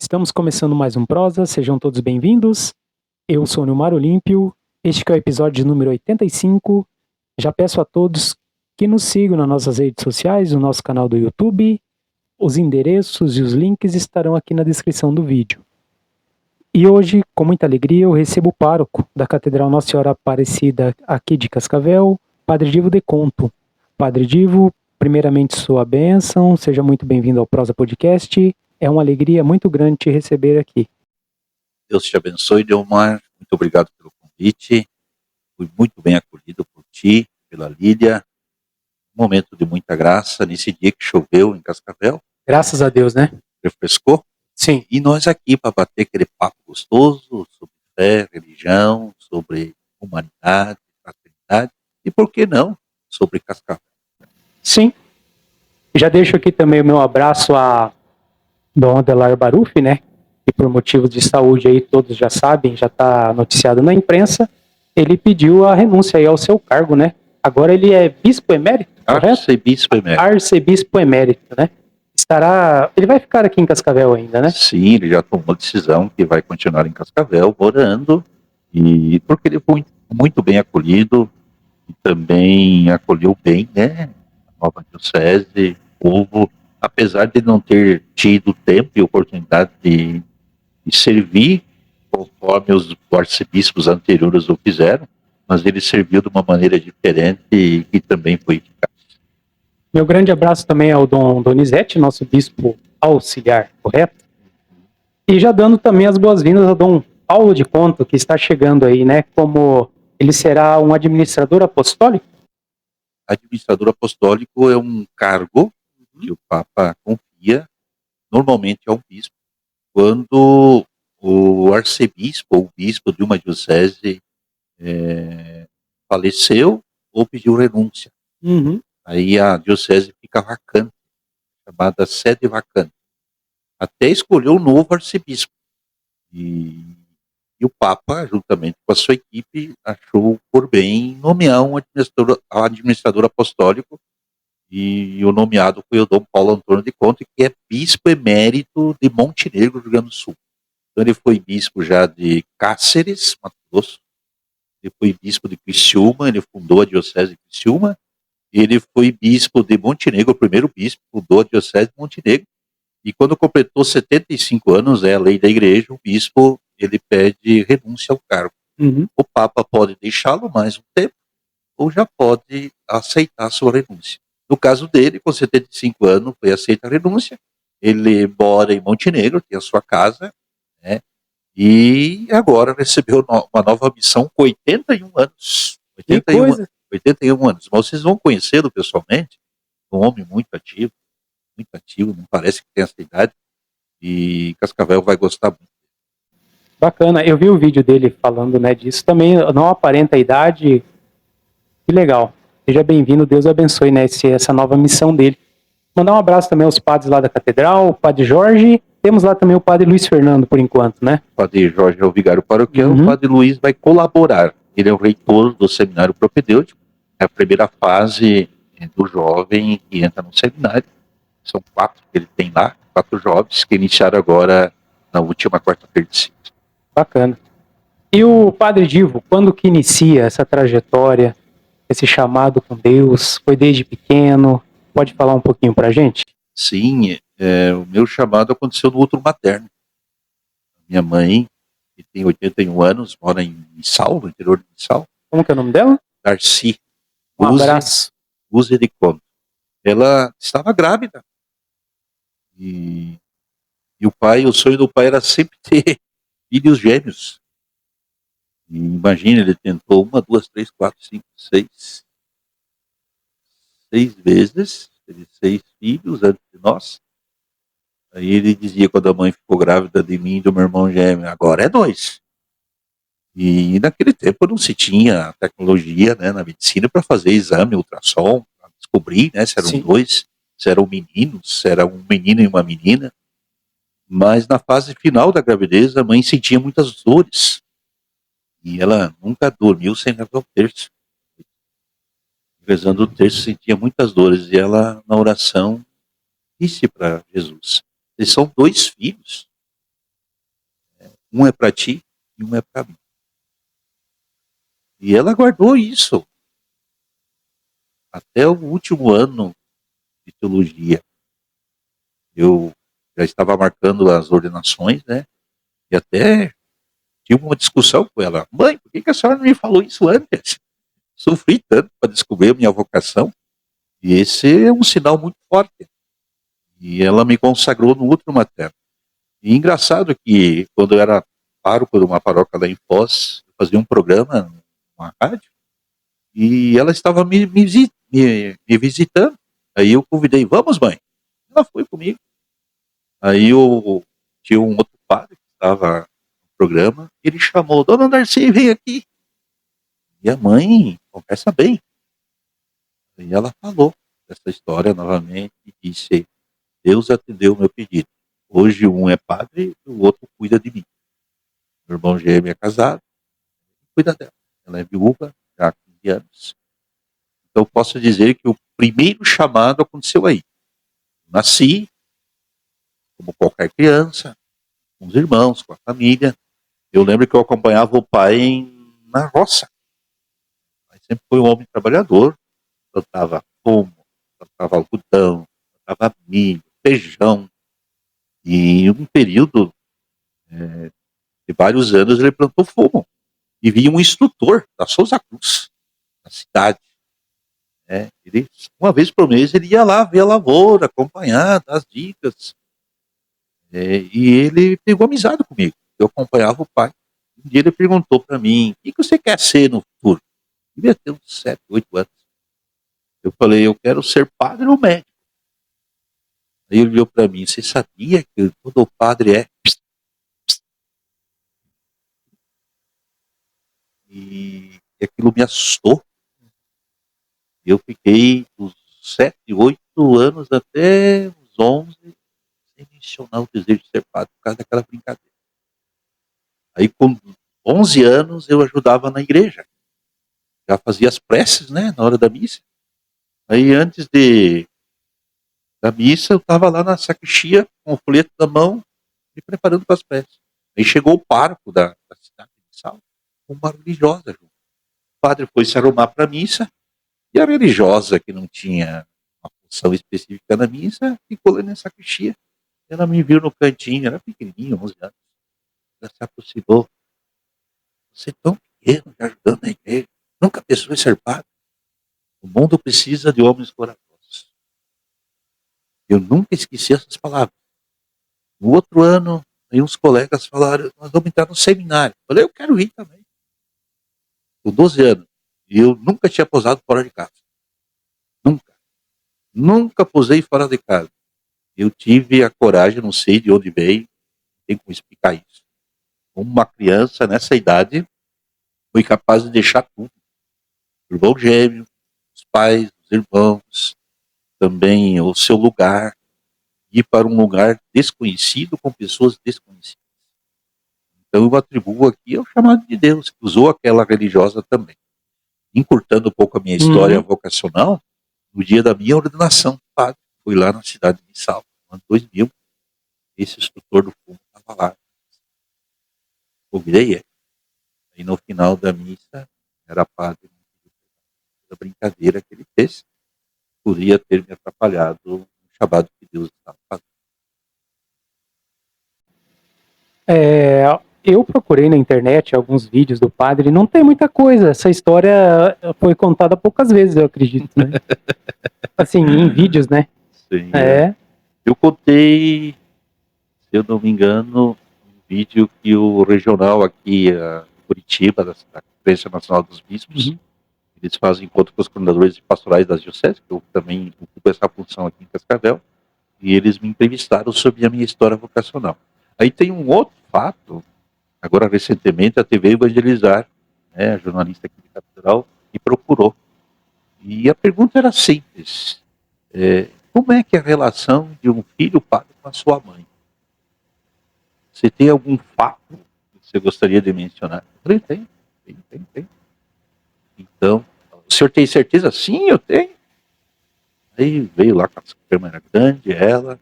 Estamos começando mais um Prosa, sejam todos bem-vindos. Eu sou o Nilmar Olímpio, este que é o episódio número 85. Já peço a todos que nos sigam nas nossas redes sociais, no nosso canal do YouTube. Os endereços e os links estarão aqui na descrição do vídeo. E hoje, com muita alegria, eu recebo o pároco da Catedral Nossa Senhora Aparecida aqui de Cascavel, Padre Divo de Conto. Padre Divo, primeiramente sua bênção, seja muito bem-vindo ao Prosa Podcast. É uma alegria muito grande te receber aqui. Deus te abençoe, Delmar. Muito obrigado pelo convite. Fui muito bem acolhido por ti, pela Lídia. Um momento de muita graça nesse dia que choveu em Cascavel. Graças a Deus, né? Refrescou. Sim. E nós aqui para bater aquele papo gostoso sobre fé, religião, sobre humanidade, fraternidade e, por que não, sobre Cascavel. Sim. Já deixo aqui também o meu abraço a Dom Adelar Baruffi, né? Que por motivos de saúde aí todos já sabem, já está noticiado na imprensa. Ele pediu a renúncia aí ao seu cargo, né? Agora ele é bispo emérito, correto? Arcebispo emérito. Arcebispo emérito, né? Ele vai ficar aqui em Cascavel ainda, né? Sim, ele já tomou a decisão que vai continuar em Cascavel, morando, e porque ele foi muito bem acolhido, e também acolheu bem, né, a nova diocese, o povo, apesar de não ter tido tempo e oportunidade de servir, conforme os arcebispos anteriores o fizeram, mas ele serviu de uma maneira diferente e também foi eficaz. Meu grande abraço também ao Dom Donizete, nosso bispo auxiliar, correto? E já dando também as boas-vindas ao Dom Paulo de Conto, que está chegando aí, né? Como ele será um administrador apostólico? Administrador apostólico é um cargo que o Papa confia normalmente a um bispo. Quando o arcebispo ou o bispo de uma diocese faleceu ou pediu renúncia. Aí a diocese fica vacante, chamada sede vacante, até escolher o novo arcebispo. E o Papa, juntamente com a sua equipe, achou por bem nomear um administrador apostólico, e o nomeado foi o Dom Paulo Antônio de Conte, que é bispo emérito de Montenegro, Rio Grande do Sul. Então ele foi bispo já de Cáceres, Mato Grosso, ele foi bispo de Criciúma, ele fundou a diocese de Criciúma, ele foi bispo de Montenegro, o primeiro bispo, fundou a diocese de Montenegro, e quando completou 75 anos, é a lei da igreja, o bispo ele pede renúncia ao cargo. O Papa pode deixá-lo mais um tempo, ou já pode aceitar a sua renúncia. No caso dele, com 75 anos, foi aceita a renúncia, ele mora em Montenegro, tem a sua casa, né? E agora recebeu uma nova missão com 81 anos. 81 anos. Mas vocês vão conhecê-lo pessoalmente, um homem muito ativo, não parece que tem essa idade, e Cascavel vai gostar muito. Bacana, eu vi o vídeo dele falando, né, disso, também não aparenta a idade, que legal. Seja bem-vindo, Deus abençoe, né, essa nova missão dele. Mandar um abraço também aos padres lá da Catedral, o Padre Jorge, temos lá também o Padre Luiz Fernando, por enquanto, né? O Padre Jorge é o vigário paroquial, o Padre Luiz vai colaborar, ele é o reitor do seminário propedêutico, é a primeira fase do jovem que entra no seminário, são 4 que ele tem lá, 4 jovens que iniciaram agora na última quarta-feira de cinza. Bacana. E o Padre Divo, quando que inicia essa trajetória, esse chamado com Deus? Foi desde pequeno? Pode falar um pouquinho pra gente? Sim, o meu chamado aconteceu no útero materno. Minha mãe, que tem 81 anos, mora em Missal, no interior de Missal. Como que é o nome dela? Darcy. Um abraço. Uze de Conto. Ela estava grávida. E o sonho do pai era sempre ter filhos gêmeos. E imagina, ele tentou 1, 2, 3, 4, 5, 6 vezes, teve 6 filhos antes de nós. Aí ele dizia, quando a mãe ficou grávida de mim e do meu irmão gêmeo, agora é 2. E naquele tempo não se tinha tecnologia, né, na medicina para fazer exame, ultrassom, para descobrir, né, se eram 2, se eram meninos, se era um menino e uma menina. Mas na fase final da gravidez, a mãe sentia muitas dores. E ela nunca dormiu sem rezar o terço. Rezando o terço, sentia muitas dores. E ela, na oração, disse para Jesus: eles são 2 filhos. Um é para ti e um é para mim. E ela guardou isso até o último ano de teologia. Eu já estava marcando as ordenações, né? E até tive uma discussão com ela. Mãe, por que a senhora não me falou isso antes? Sofri tanto para descobrir a minha vocação. E esse é um sinal muito forte. E ela me consagrou no útero materno. E engraçado que quando eu era pároco de uma paróquia lá em Foz, eu fazia um programa numa rádio, e ela estava me visitando. Aí eu convidei, vamos, mãe. Ela foi comigo. Aí eu tinha um outro padre que estava no programa, e ele chamou, Dona Darcy, vem aqui. E a mãe conversa bem. E ela falou essa história novamente e disse, Deus atendeu o meu pedido. Hoje um é padre e o outro cuida de mim. Meu irmão gêmeo é casado, cuida dela. Ela é viúva já há 15 anos. Então eu posso dizer que o primeiro chamado aconteceu aí. Nasci, como qualquer criança, com os irmãos, com a família. Eu lembro que eu acompanhava o pai na roça. O pai sempre foi um homem trabalhador, plantava fumo, plantava algodão, plantava milho, feijão. E em um período de vários anos ele plantou fumo. E vinha um instrutor da Souza Cruz, na cidade. Ele, uma vez por mês ele ia lá ver a lavoura, acompanhar, dar as dicas. E ele pegou amizade comigo. Eu acompanhava o pai. Um dia ele perguntou para mim, o que você quer ser no futuro? Eu devia ter uns 7, 8 anos. Eu falei, eu quero ser padre ou médico. Aí ele olhou para mim, você sabia que todo padre é... E aquilo me assustou. Eu fiquei dos 7, 8 anos até os 11 sem mencionar o desejo de ser padre por causa daquela brincadeira. Aí com 11 anos eu ajudava na igreja. Já fazia as preces, né, na hora da missa. Aí antes da missa eu estava lá na sacristia com o folheto na mão me preparando para as preces. Aí chegou o pároco da cidade de Sal com uma religiosa junto. O padre foi se arrumar para a missa e a religiosa, que não tinha uma função específica na missa, ficou lá na sacristia. Ela me viu no cantinho, era pequenininho, 11 anos. Ela se aproximou. Você é tão pequeno, me ajudando na igreja. Nunca pensou em ser padre. O mundo precisa de homens corajosos. Eu nunca esqueci essas palavras. No outro ano, aí uns colegas falaram, nós vamos entrar no seminário. Eu falei, eu quero ir também. Com 12 anos. E eu nunca tinha posado fora de casa. Nunca. Nunca posei fora de casa. Eu tive a coragem, não sei de onde veio, não tem como explicar isso. Como uma criança nessa idade, foi capaz de deixar tudo. O irmão gêmeo, os pais, os irmãos, também o seu lugar, ir para um lugar desconhecido com pessoas desconhecidas. Então eu atribuo aqui ao chamado de Deus, que usou aquela religiosa também. Encurtando um pouco a minha história vocacional, no dia da minha ordenação, padre, fui lá na cidade de Salto, no ano 2000, esse instrutor do fumo estava lá. Convidei ele. E no final da missa, era padre, da brincadeira que ele fez, podia ter me atrapalhado no chamado que Deus estava fazendo. Eu procurei na internet alguns vídeos do padre, não tem muita coisa. Essa história foi contada poucas vezes, eu acredito, né? Assim, em vídeos, né? Sim, eu contei, se eu não me engano, um vídeo que o regional aqui em Curitiba, da Conferência Nacional dos Bispos, eles fazem encontro com os coordenadores pastorais das dioceses, que eu também ocupo essa função aqui em Cascavel, e eles me entrevistaram sobre a minha história vocacional. Aí tem um outro fato, agora recentemente a TV Evangelizar, né, a jornalista aqui de Catedral, me procurou. E a pergunta era simples, como é que é a relação de um filho padre com a sua mãe? Você tem algum fato que você gostaria de mencionar? Eu falei, tem. Então, o senhor tem certeza? Sim, eu tenho. Aí veio lá com a câmera grande, ela,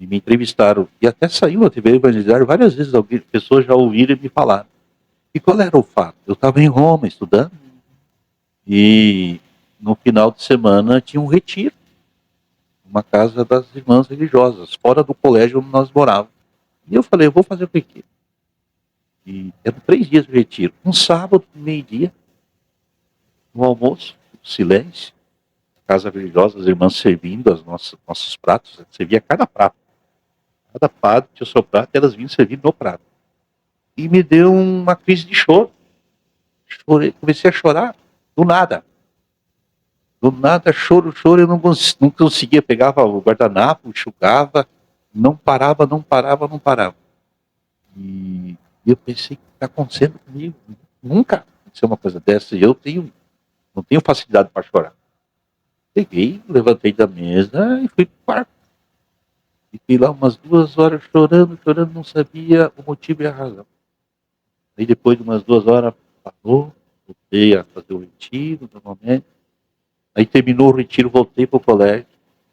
e me entrevistaram, e até saiu na TV Evangelizar, várias vezes pessoas já ouviram e me falaram. E qual era o fato? Eu estava em Roma estudando, e no final de semana tinha um retiro, uma casa das irmãs religiosas, fora do colégio onde nós morávamos. E eu falei, eu vou fazer o quê? E eram 3 dias de retiro. Um sábado, meio-dia, no almoço, silêncio, casa religiosa, as irmãs servindo nossos pratos, servia cada prato. Cada padre tinha o seu prato e elas vinham servindo no prato. E me deu uma crise de choro. Chorei, comecei a chorar do nada. Do nada, choro, eu não conseguia, pegava o guardanapo, enxugava, não parava. E eu pensei, o que está acontecendo comigo? Nunca aconteceu uma coisa dessa, e eu não tenho facilidade para chorar. Peguei, levantei da mesa e fui para o quarto. Fiquei lá umas 2 horas chorando, não sabia o motivo e a razão. Aí depois de umas 2 horas, parou, voltei a fazer o retiro, normalmente. Aí terminou o retiro, voltei para o colégio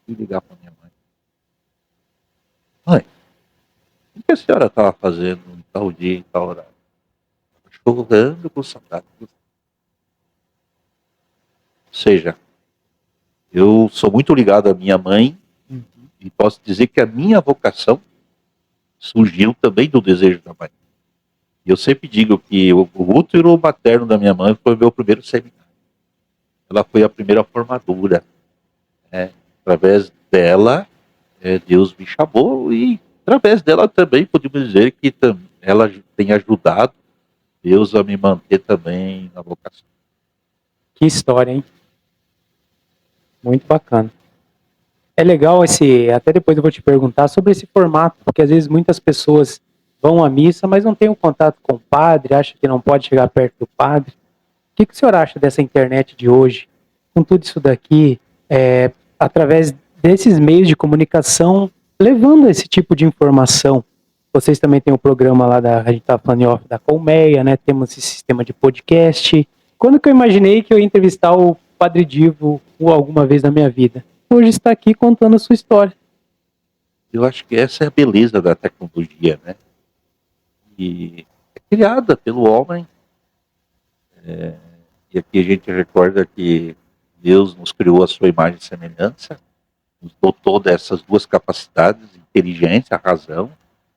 e ligar para minha mãe. Mãe, o que a senhora estava fazendo em tal dia, em tal horário? Chorando com saudade. Ou seja, eu sou muito ligado à minha mãe e posso dizer que a minha vocação surgiu também do desejo da mãe. E eu sempre digo que o útero materno da minha mãe foi o meu primeiro seminário. Ela foi a primeira formadora. Através dela, Deus me chamou e através dela também podemos dizer que ela tem ajudado Deus a me manter também na vocação. Que história, hein? Muito bacana. É legal até depois eu vou te perguntar sobre esse formato, porque às vezes muitas pessoas vão à missa, mas não têm um contato com o padre, acham que não pode chegar perto do padre. O que o senhor acha dessa internet de hoje? Com tudo isso daqui, através desses meios de comunicação, levando esse tipo de informação. Vocês também têm o programa lá a gente estava falando em off da Colmeia, né? Temos esse sistema de podcast. Quando que eu imaginei que eu ia entrevistar o Padre Divo alguma vez na minha vida? Hoje está aqui contando a sua história. Eu acho que essa é a beleza da tecnologia, né? E é criada pelo homem. E aqui a gente recorda que Deus nos criou a sua imagem e semelhança, nos dotou dessas 2 capacidades, inteligência, razão,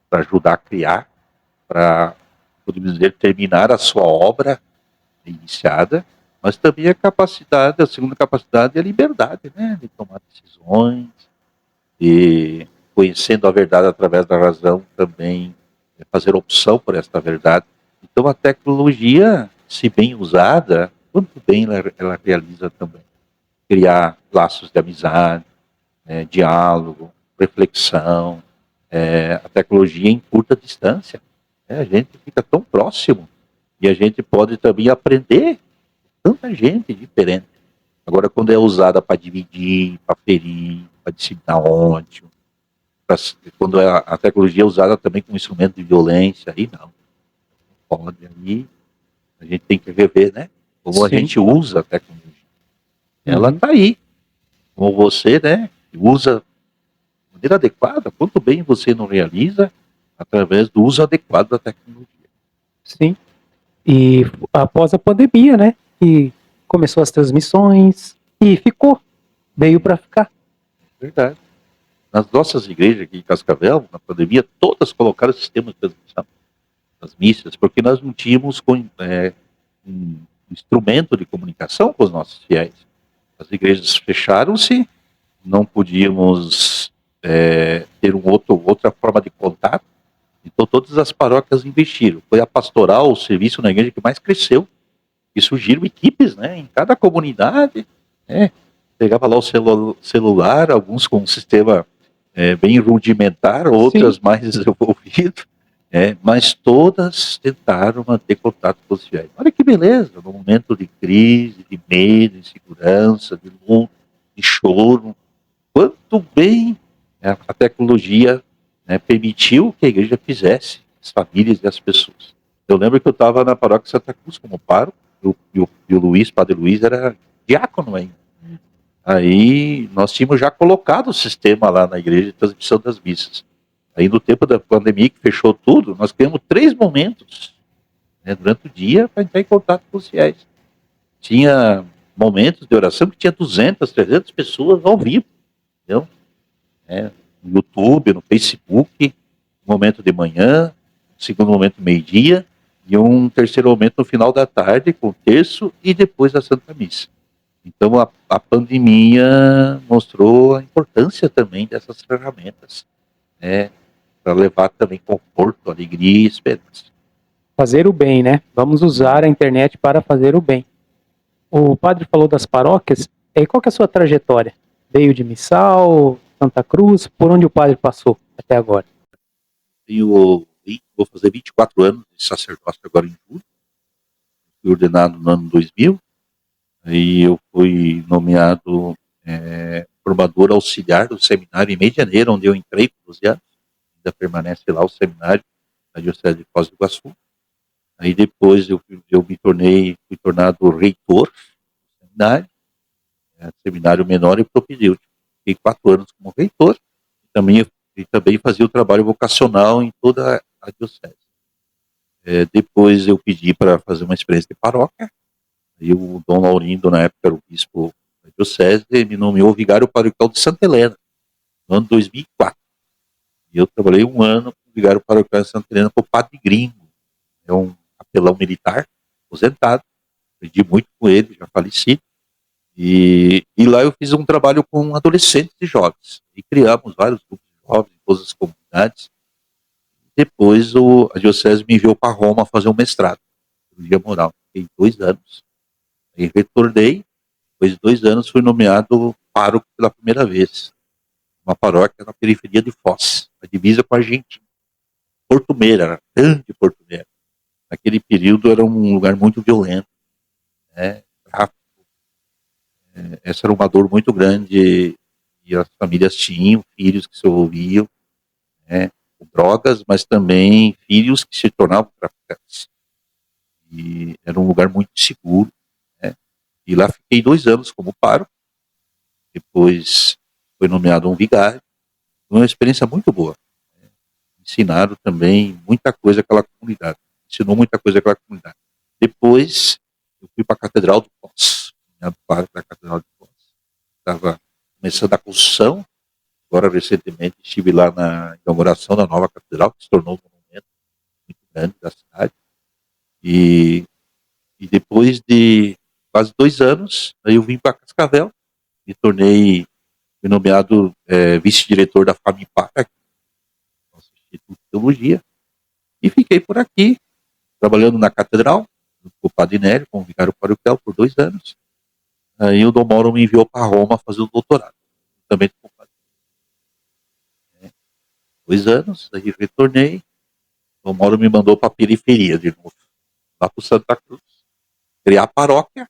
para ajudar a criar, para, podemos dizer, terminar a sua obra iniciada, mas também a segunda capacidade é a liberdade, né? De tomar decisões, e conhecendo a verdade através da razão também fazer opção por esta verdade. Então a tecnologia, se bem usada, quanto bem ela realiza também. Criar laços de amizade, diálogo, reflexão. A tecnologia encurta a distância. A gente fica tão próximo e a gente pode também aprender tanta gente diferente. Agora, quando é usada para dividir, para ferir, para disseminar ódio, quando a tecnologia é usada também como instrumento de violência, aí não. Pode, aí a gente tem que rever, né? Como Sim. A gente usa a tecnologia. Ela está aí. Como você, né? Usa de maneira adequada, quanto bem você não realiza através do uso adequado da tecnologia. Sim. E após a pandemia, né? Que começou as transmissões e veio para ficar. Verdade. Nas nossas igrejas aqui em Cascavel, na pandemia, todas colocaram sistema de transmissão das missas, porque nós não tínhamos um instrumento de comunicação com os nossos fiéis. As igrejas fecharam-se, não podíamos ter outra forma de contato, então todas as paróquias investiram. Foi a pastoral, o serviço na igreja que mais cresceu, e surgiram equipes, né, em cada comunidade, pegava lá o celular, alguns com um sistema bem rudimentar, outras Sim. mais desenvolvido, mas todas tentaram manter contato com os fiéis. Olha que beleza, no momento de crise, de medo, de insegurança, de luto, de choro, quanto bem a tecnologia permitiu que a igreja fizesse, as famílias e as pessoas. Eu lembro que eu estava na paróquia Santa Cruz como pároco, e o Luiz, Padre Luiz, era diácono ainda. Aí nós tínhamos já colocado o sistema lá na igreja de transmissão das missas. Aí no tempo da pandemia que fechou tudo, nós criamos 3 momentos, né, durante o dia para entrar em contato com os fiéis. Tinha momentos de oração que tinha 200, 300 pessoas ao vivo, entendeu? No YouTube, no Facebook, um momento de manhã, um segundo momento meio-dia e um terceiro momento no final da tarde, com o terço e depois da Santa Missa. Então a pandemia mostrou a importância também dessas ferramentas, né, para levar também conforto, alegria e esperança. Fazer o bem, né? Vamos usar a internet para fazer o bem. O padre falou das paróquias. E qual que é a sua trajetória? Veio de Missal, Santa Cruz, por onde o padre passou até agora? Vou fazer 24 anos de sacerdócio agora em julho. Fui ordenado no ano 2000. Aí eu fui nomeado formador auxiliar do seminário em Medianeira, onde eu entrei com 12 anos. Ainda permanece lá o seminário da Diocese de Foz do Iguaçu. Aí depois eu fui tornado reitor do seminário, seminário menor e propedêutico. Fiquei 4 anos como reitor e também fazia o trabalho vocacional em toda a diocese. Depois eu pedi para fazer uma experiência de paróquia. Aí o Dom Laurindo, na época, era o bispo da diocese, me nomeou vigário paroquial de Santa Helena, no ano 2004. E eu trabalhei 1 ano como vigário paroquial de Santa Helena com o Padre Gringo, é um capelão militar, aposentado. Aprendi muito com ele, já falecido. E lá eu fiz um trabalho com adolescentes e jovens. E criamos vários grupos de jovens em todas as comunidades. Depois a diocese me enviou para Roma fazer um mestrado, teologia moral. Fiquei 2 anos. Aí retornei, depois de 2 anos fui nomeado pároco pela primeira vez. Uma paróquia na periferia de Foz, a divisa com a Argentina. Porto Meira, era grande Porto Meira. Naquele período era um lugar muito violento, né? Tráfico. Essa era uma dor muito grande e as famílias tinham filhos que se envolviam, né, com drogas, mas também filhos que se tornavam traficantes. E era um lugar muito seguro, né? E lá fiquei 2 anos como pároco. Depois foi nomeado um vigário. Foi uma experiência muito boa. Ensinaram também muita coisa àquela comunidade. Ensinou muita coisa àquela comunidade. Depois eu fui para a Catedral de Foz, nomeado pároco da Catedral de Foz. Estava começando a construção. Agora, recentemente, estive lá na inauguração da nova catedral, que se tornou um monumento muito grande da cidade. E depois de quase 2 anos, aí eu vim para Cascavel, fui nomeado vice-diretor da FAMIPAR, nosso Instituto de Teologia, e fiquei por aqui, trabalhando na catedral, com o Padre Nélio, como vigário paroquial, por 2 anos. Aí o Dom Mauro me enviou para Roma fazer o doutorado, também com o Padre. 2 anos, aí retornei. O Mauro me mandou para a periferia de novo, lá para o Santa Cruz, criar paróquia.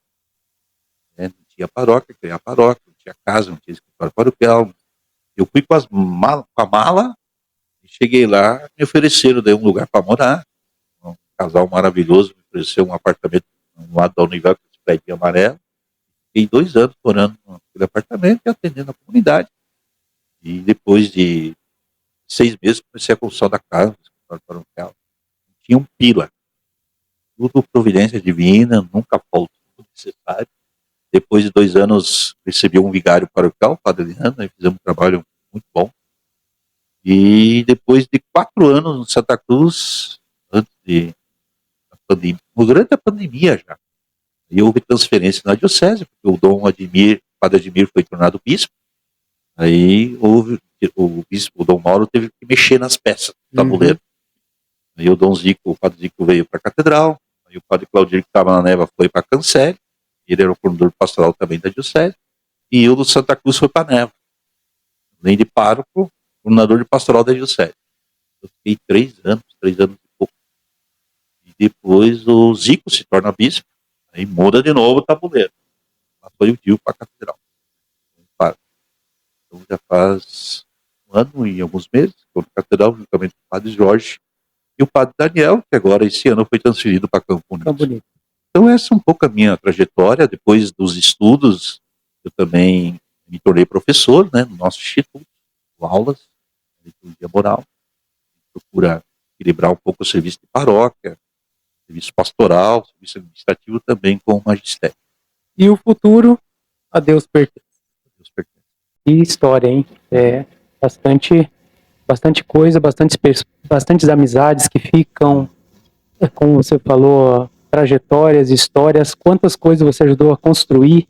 Não tinha paróquia, criar paróquia, não tinha casa, não tinha escritório paroquial. Eu fui com a mala e cheguei lá, me ofereceram daí um lugar para morar. Um casal maravilhoso me ofereceu um apartamento no lado da Univel, com esse prédio amarelo. Fiquei 2 anos morando naquele apartamento e atendendo a comunidade. E depois de 6 meses comecei a construção da casa, do escritório paroquial. Tinha um pila. Tudo providência divina, nunca faltou o necessário. Depois de 2 anos, recebi um vigário paroquial, o Padre Leandro, e fizemos um trabalho muito bom. E depois de 4 anos no Santa Cruz, durante a pandemia já, e houve transferência na diocese, porque o Padre Admir foi tornado bispo. Aí o Dom Mauro teve que mexer nas peças do tabuleiro. Aí o Padre Zico veio para a catedral, aí o Padre Claudir, que estava na Neva, foi para a Cancele, ele era o coordenador pastoral também da diocese, e eu do Santa Cruz foi para a Neva, além de pároco, coordenador de pastoral da diocese. Eu fiquei 3 anos e pouco. E depois o Zico se torna bispo, aí muda de novo o tabuleiro. Lá foi o Dio para a catedral. Então já faz 1 ano e alguns meses, estou na catedral juntamente com o Padre Jorge e o Padre Daniel, que agora esse ano foi transferido para Campo Bonito. Então essa é um pouco a minha trajetória, depois dos estudos, eu também me tornei professor, né, no nosso instituto, com aulas, liturgia moral, procura equilibrar um pouco o serviço de paróquia, serviço pastoral, serviço administrativo também com o magistério. E o futuro, a Deus pertence. Deus pertence. Que história, hein? É bastante coisa, bastantes amizades que ficam, como você falou, trajetórias, histórias, quantas coisas você ajudou a construir,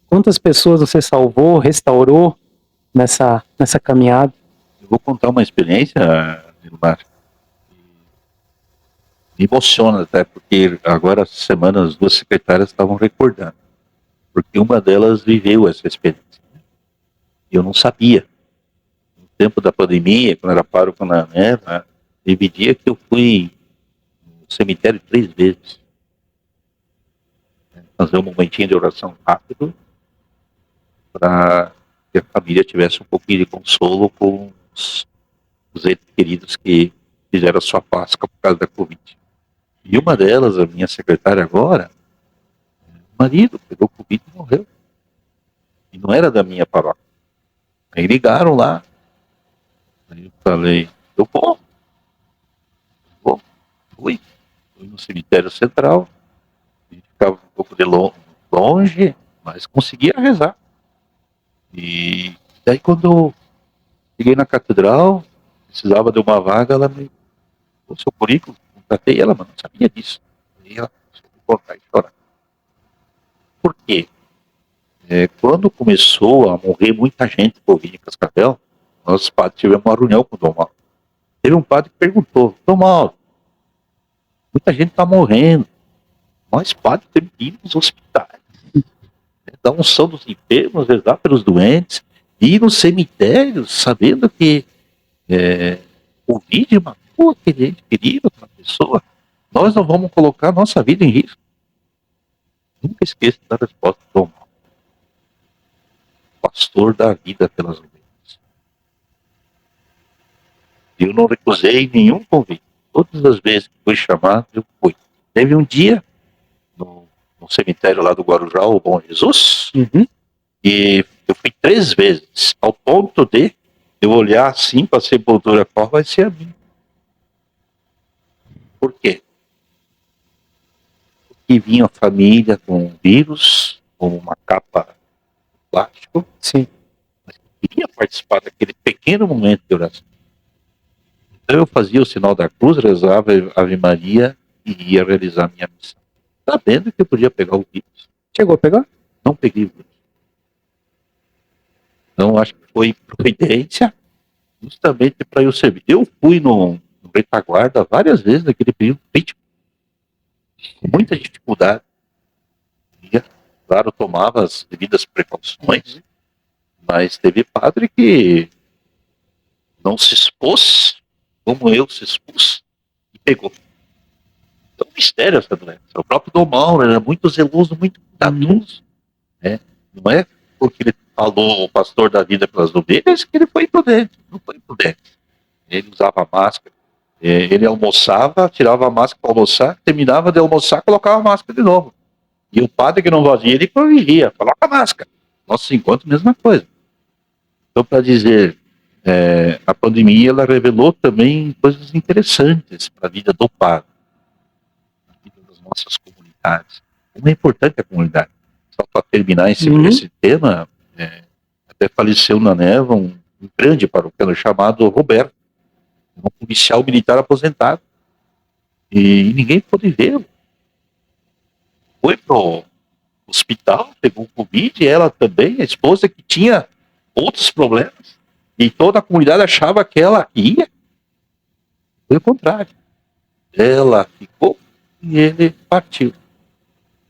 quantas pessoas você salvou, restaurou nessa caminhada. Eu vou contar uma experiência, Nilmar, me emociona até, porque agora essa semana as duas secretárias estavam recordando, porque uma delas viveu essa experiência, e eu não sabia. No tempo da pandemia, quando era pároco na Neva, teve dia que eu fui no cemitério 3 vezes, fazer um momentinho de oração rápido, para que a família tivesse um pouquinho de consolo com os entes queridos que fizeram a sua Páscoa por causa da Covid. E uma delas, a minha secretária agora, o marido pegou Covid e morreu. E não era da minha paróquia. Aí ligaram lá. Aí eu falei, eu vou. Fui no cemitério central. E ficava um pouco de longe, mas conseguia rezar. E daí quando eu cheguei na catedral, precisava de uma vaga, ela me o seu currículo, contatei ela, mas não sabia disso. E ela começou a contar e chorar. Por quê? Quando começou a morrer muita gente por Covid em Cascavel, nós padres tivemos uma reunião com o Dom Mauro. Teve um padre que perguntou, Dom Mauro, muita gente está morrendo, nós padres temos que ir nos hospitais, dar unção dos enfermos, rezar pelos doentes, ir nos cemitérios, sabendo que Covid matou aquele ente querido, aquela pessoa, nós não vamos colocar nossa vida em risco. Nunca esqueça da resposta do Dom Mauro. Pastor da vida pelas ovelhas. Eu não recusei nenhum convite. Todas as vezes que fui chamado, eu fui. Teve um dia, no cemitério lá do Guarujá, o Bom Jesus, e eu fui 3 vezes, ao ponto de eu olhar assim para a sepultura, qual vai ser a minha. Por quê? Porque vinha a família com um vírus, com uma capa de plástico, Sim. mas eu queria participar daquele pequeno momento de oração. Então eu fazia o sinal da cruz, rezava a Ave Maria e ia realizar minha missão, sabendo que eu podia pegar o vírus. Chegou a pegar? Não peguei o vírus. Então acho que foi providência justamente para eu servir. Eu fui no retaguarda várias vezes naquele período crítico, com muita dificuldade. E, claro, tomava as devidas precauções, mas teve padre que não se expôs como eu se expus e pegou. Então, mistério essa doença. O próprio Dom Mauro era muito zeloso, muito cuidadoso. Né? Não é porque ele falou o pastor da vida pelas ovelhas que ele foi imprudente. Não foi imprudente. Ele usava máscara. Ele almoçava, tirava a máscara para almoçar, terminava de almoçar, colocava a máscara de novo. E o padre que não vazia, ele corrigia, coloca a máscara. Nossos encontros, mesma coisa. Então, para dizer, a pandemia ela revelou também coisas interessantes para a vida do padre, na vida das nossas comunidades. Como é importante a comunidade. Só para terminar esse tema, até faleceu na Neva um grande paroquiano chamado Roberto, um policial militar aposentado, e ninguém pôde vê-lo. Foi pro hospital, pegou Covid, ela também, a esposa que tinha outros problemas, e toda a comunidade achava que ela ia. Foi o contrário. Ela ficou e ele partiu.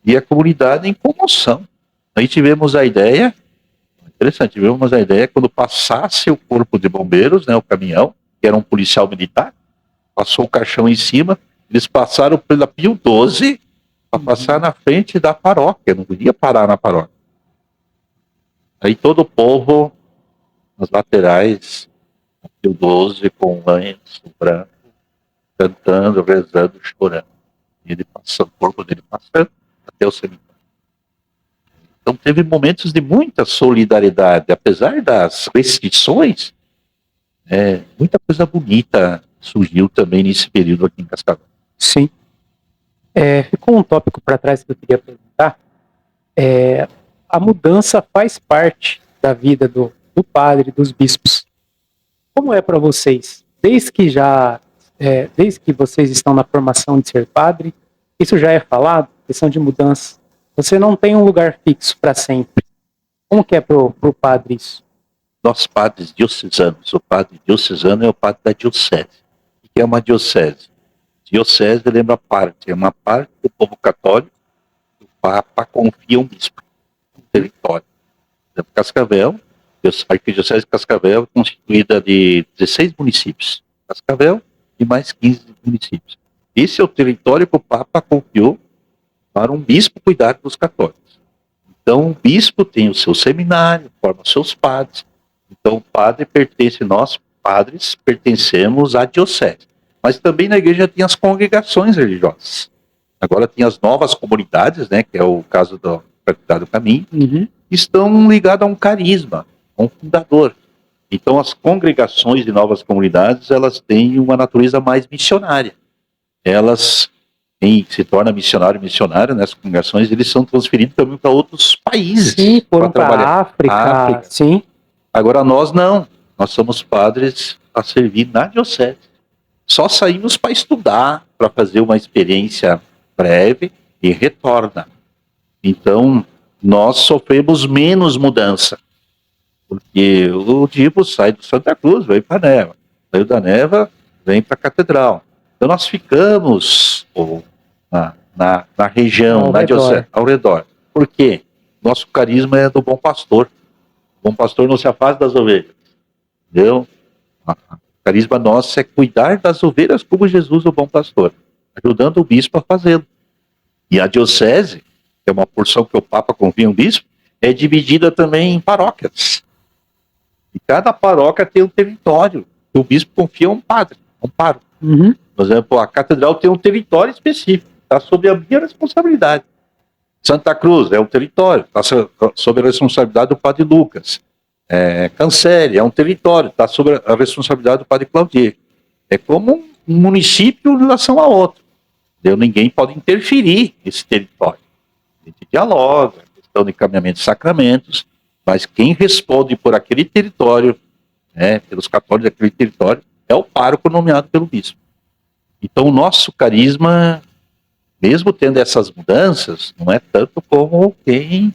E a comunidade em comoção. Aí tivemos a ideia, interessante, tivemos a ideia, quando passasse o corpo de bombeiros, né, o caminhão, que era um policial militar, passou o caixão em cima, eles passaram pela Pio 12 para passar na frente da paróquia, não podia parar na paróquia. Aí todo o povo, nas laterais, na Pio 12, com lenço branco, cantando, rezando, chorando. E ele passando, o corpo dele passando até o cemitério. Então teve momentos de muita solidariedade, apesar das restrições, muita coisa bonita surgiu também nesse período aqui em Cascavel. Sim. Ficou um tópico para trás que eu queria perguntar. A mudança faz parte da vida do padre, dos bispos. Como é para vocês? Desde que vocês estão na formação de ser padre, isso já é falado, questão de mudança. Você não tem um lugar fixo para sempre. Como que é pro padre isso? Nós padres diocesanos, o padre diocesano é o padre da diocese. O que é uma diocese? Diocese lembra parte, é uma parte do povo católico que o Papa confia um bispo, um território. Por exemplo, Cascavel, a Arquidiocese de Cascavel é constituída de 16 municípios. Cascavel e mais 15 municípios. Esse é o território que o Papa confiou para um bispo cuidar dos católicos. Então, o bispo tem o seu seminário, forma seus padres. Então, o padre pertence, nós padres pertencemos à diocese. Mas também na igreja tem as congregações religiosas. Agora tem as novas comunidades, né, que é o caso da Fraternidade do Caminho, que estão ligadas a um carisma, a um fundador. Então, as congregações de novas comunidades, elas têm uma natureza mais missionária. Elas, quem se torna missionário nessas congregações, eles são transferidos também para outros países. Sim, foram para trabalhar. África. Sim. Agora nós não. Nós somos padres a servir na diocese. Só saímos para estudar, para fazer uma experiência breve e retorna. Então, nós sofremos menos mudança. Porque o tipo sai do Santa Cruz, vem para a Neva. Saiu da Neva, vem para a Catedral. Então nós ficamos na região, na diocese, ao redor. Por quê? Nosso carisma é do bom pastor. O bom pastor não se afasta das ovelhas. Entendeu? O carisma nosso é cuidar das ovelhas como Jesus, o bom pastor, ajudando o bispo a fazê-lo. E a diocese, que é uma porção que o Papa confia um bispo, é dividida também em paróquias. E cada paróquia tem um território. O bispo confia um padre, um pároco. Por exemplo, a catedral tem um território específico, está sob a minha responsabilidade. Santa Cruz é um território, está sob a responsabilidade do padre Lucas. Cancere é um território, está sob a responsabilidade do padre Claudir. É como um município em relação a outro. Ninguém pode interferir nesse território. A gente dialoga, questão de encaminhamento de sacramentos, mas quem responde por aquele território, pelos católicos daquele território, é o pároco nomeado pelo bispo. Então o nosso carisma, mesmo tendo essas mudanças, não é tanto como quem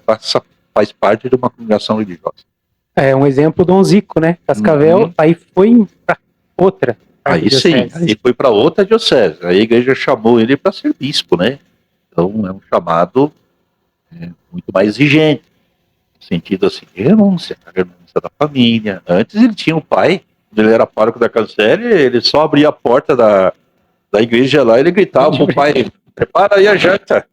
faz parte de uma congregação religiosa. É um exemplo Dom Zico, né? Cascavel, aí foi para outra. Aí sim, aí foi para outra diocese. Aí a igreja chamou ele para ser bispo, né? Então é um chamado muito mais exigente, no sentido assim, de renúncia, a renúncia da família. Antes ele tinha um pai, quando ele era pároco da Cancere, ele só abria a porta da igreja lá e ele gritava pro pai, prepara aí a janta.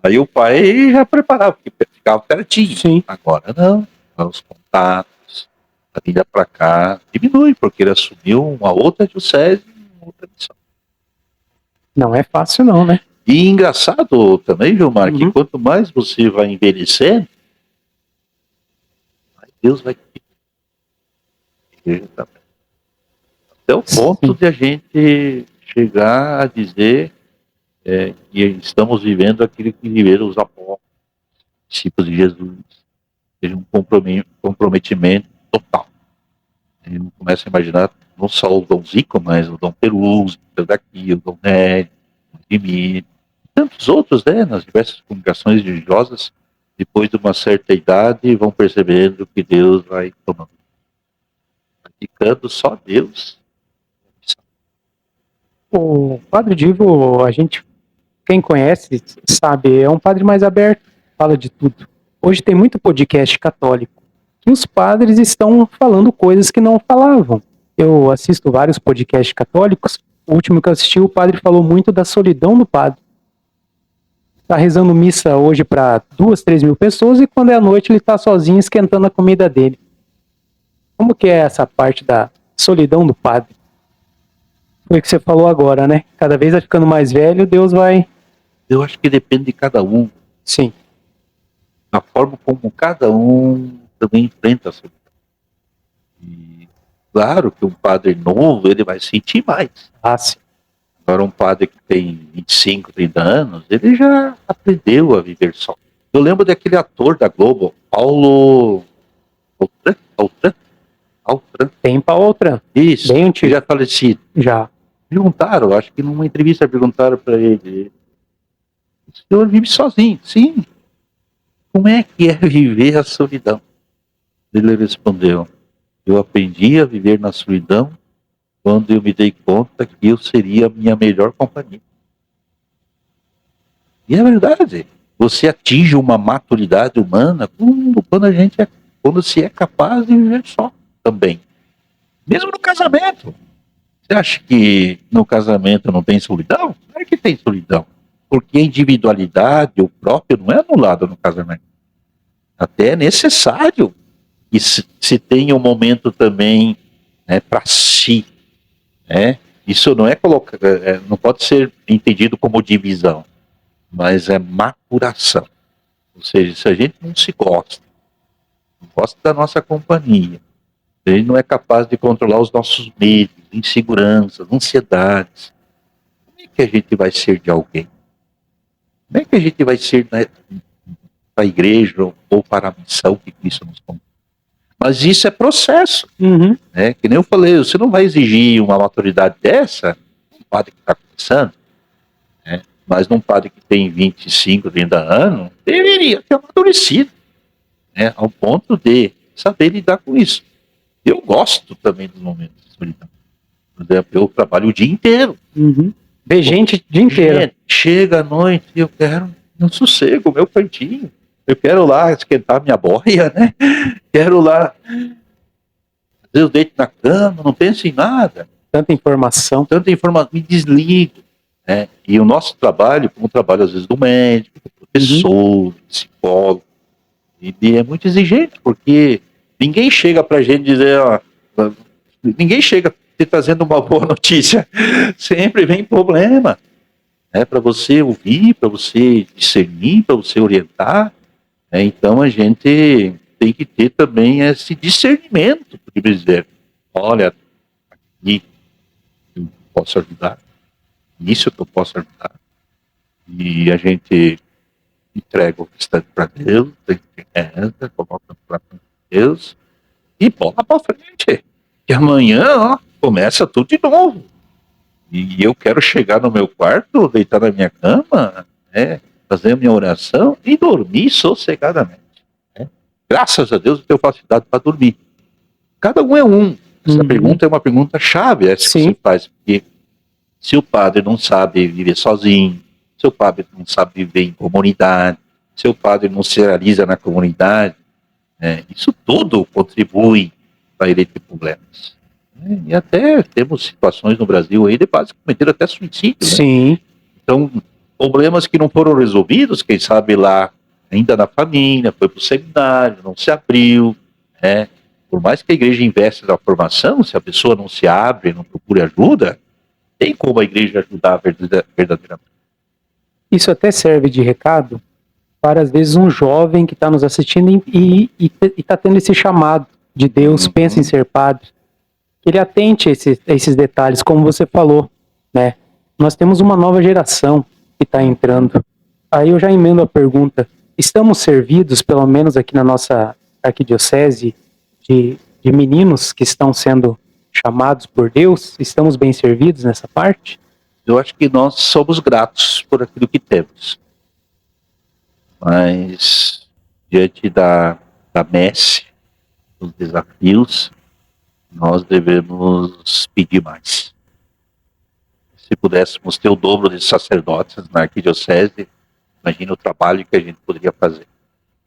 Aí o pai já preparava, porque ficava pertinho. Sim. Agora não, os contatos, a vinda para cá diminui, porque ele assumiu uma outra diocese, uma outra missão. Não é fácil não, né? E engraçado também, Gilmar, que quanto mais você vai envelhecendo, mais Deus vai também. Até o ponto de a gente chegar a dizer que estamos vivendo aquilo que viveram os apóstolos, discípulos de Jesus, seja um comprometimento total. A gente começa a imaginar não só o Dom Zico, mas o Dom Peruzzi, o daqui, o Dom Nélio, o Dimir, tantos outros, nas diversas congregações religiosas, depois de uma certa idade, vão percebendo que Deus vai tomando, praticando só Deus. O Padre Divo, quem conhece, sabe, é um padre mais aberto, fala de tudo. Hoje tem muito podcast católico, que os padres estão falando coisas que não falavam. Eu assisto vários podcasts católicos, o último que eu assisti, o padre falou muito da solidão do padre. Tá rezando missa hoje para 2, 3 mil pessoas e quando é à noite ele tá sozinho esquentando a comida dele. Como que é essa parte da solidão do padre? Foi o que você falou agora, né? Cada vez vai ficando mais velho, Deus vai... Eu acho que depende de cada um. Sim. a forma como cada um também enfrenta a solidão. E claro que um padre novo, ele vai sentir mais. Sim. Agora um padre que tem 25, 30 anos, ele já aprendeu a viver só. Eu lembro daquele ator da Globo, Paulo Altran. Tem Paulo Altran. Isso, bem antigo. Já falecido. Já. Perguntaram, acho que numa entrevista perguntaram para ele, o senhor vive sozinho? Sim. Como é que é viver a solidão? Ele respondeu, eu aprendi a viver na solidão quando eu me dei conta que eu seria a minha melhor companhia. E é verdade. Você atinge uma maturidade humana quando se é capaz de viver só também. Mesmo no casamento. Você acha que no casamento não tem solidão? Claro que tem solidão. Porque a individualidade, o próprio, não é anulado no casamento. Até é necessário que se tenha um momento também, né, para si. Né? Isso não não pode ser entendido como divisão, mas é maturação. Ou seja, se a gente não se gosta, não gosta da nossa companhia, a gente não é capaz de controlar os nossos medos, inseguranças, ansiedades, como é que a gente vai ser de alguém? Como é que a gente vai ser, né, para a igreja ou para a missão que Cristo nos convida? Mas isso é processo. Né? Que nem eu falei, você não vai exigir uma maturidade dessa um padre que está começando, né? Mas num padre que tem 25, 30 anos, deveria ter amadurecido, né? Ao ponto de saber lidar com isso. Eu gosto também dos momentos de solidão. Por exemplo, eu trabalho o dia inteiro. Vê gente o dia inteiro. Chega à noite e eu quero um sossego, meu cantinho. Eu quero lá esquentar minha boia, né? Quero lá fazer o deito na cama, não penso em nada. Tanta informação, me desligo. Né? E o nosso trabalho, como o trabalho às vezes do médico, do professor, do psicólogo, e é muito exigente, porque ninguém chega pra gente dizer, ó, ninguém chega te trazendo uma boa notícia. Sempre vem problema. Né? Para você ouvir, para você discernir, para você orientar. Né? Então a gente tem que ter também esse discernimento, de dizer, olha, aqui eu posso ajudar, nisso que eu posso ajudar. E a gente entrega o restante para Deus, reza, coloca para Deus e bola para frente. E amanhã, ó, começa tudo de novo. E eu quero chegar no meu quarto, deitar na minha cama, né, fazer a minha oração e dormir sossegadamente. Né? Graças a Deus eu tenho facilidade para dormir. Cada um é um. Essa pergunta é uma pergunta chave, essa que você faz, porque se o padre não sabe viver sozinho, se o padre não sabe viver em comunidade, se o padre não se realiza na comunidade, isso tudo contribui para ele ter problemas. E até temos situações no Brasil aí de padres que cometeram até suicídio. Sim. Né? Então, problemas que não foram resolvidos, quem sabe lá, ainda na família, foi para o seminário, não se abriu. Né? Por mais que a igreja investe na formação, se a pessoa não se abre, não procura ajuda, tem como a igreja ajudar verdadeiramente. Isso até serve de recado para, às vezes, um jovem que está nos assistindo e está tendo esse chamado de Deus, pensa em ser padre. Que ele atente a esses detalhes, como você falou, né? Nós temos uma nova geração que está entrando. Aí eu já emendo a pergunta, estamos servidos, pelo menos aqui na nossa arquidiocese, de meninos que estão sendo chamados por Deus? Estamos bem servidos nessa parte? Eu acho que nós somos gratos por aquilo que temos. Mas, diante da messe, dos desafios, nós devemos pedir mais. Se pudéssemos ter o dobro de sacerdotes na arquidiocese, imagina o trabalho que a gente poderia fazer.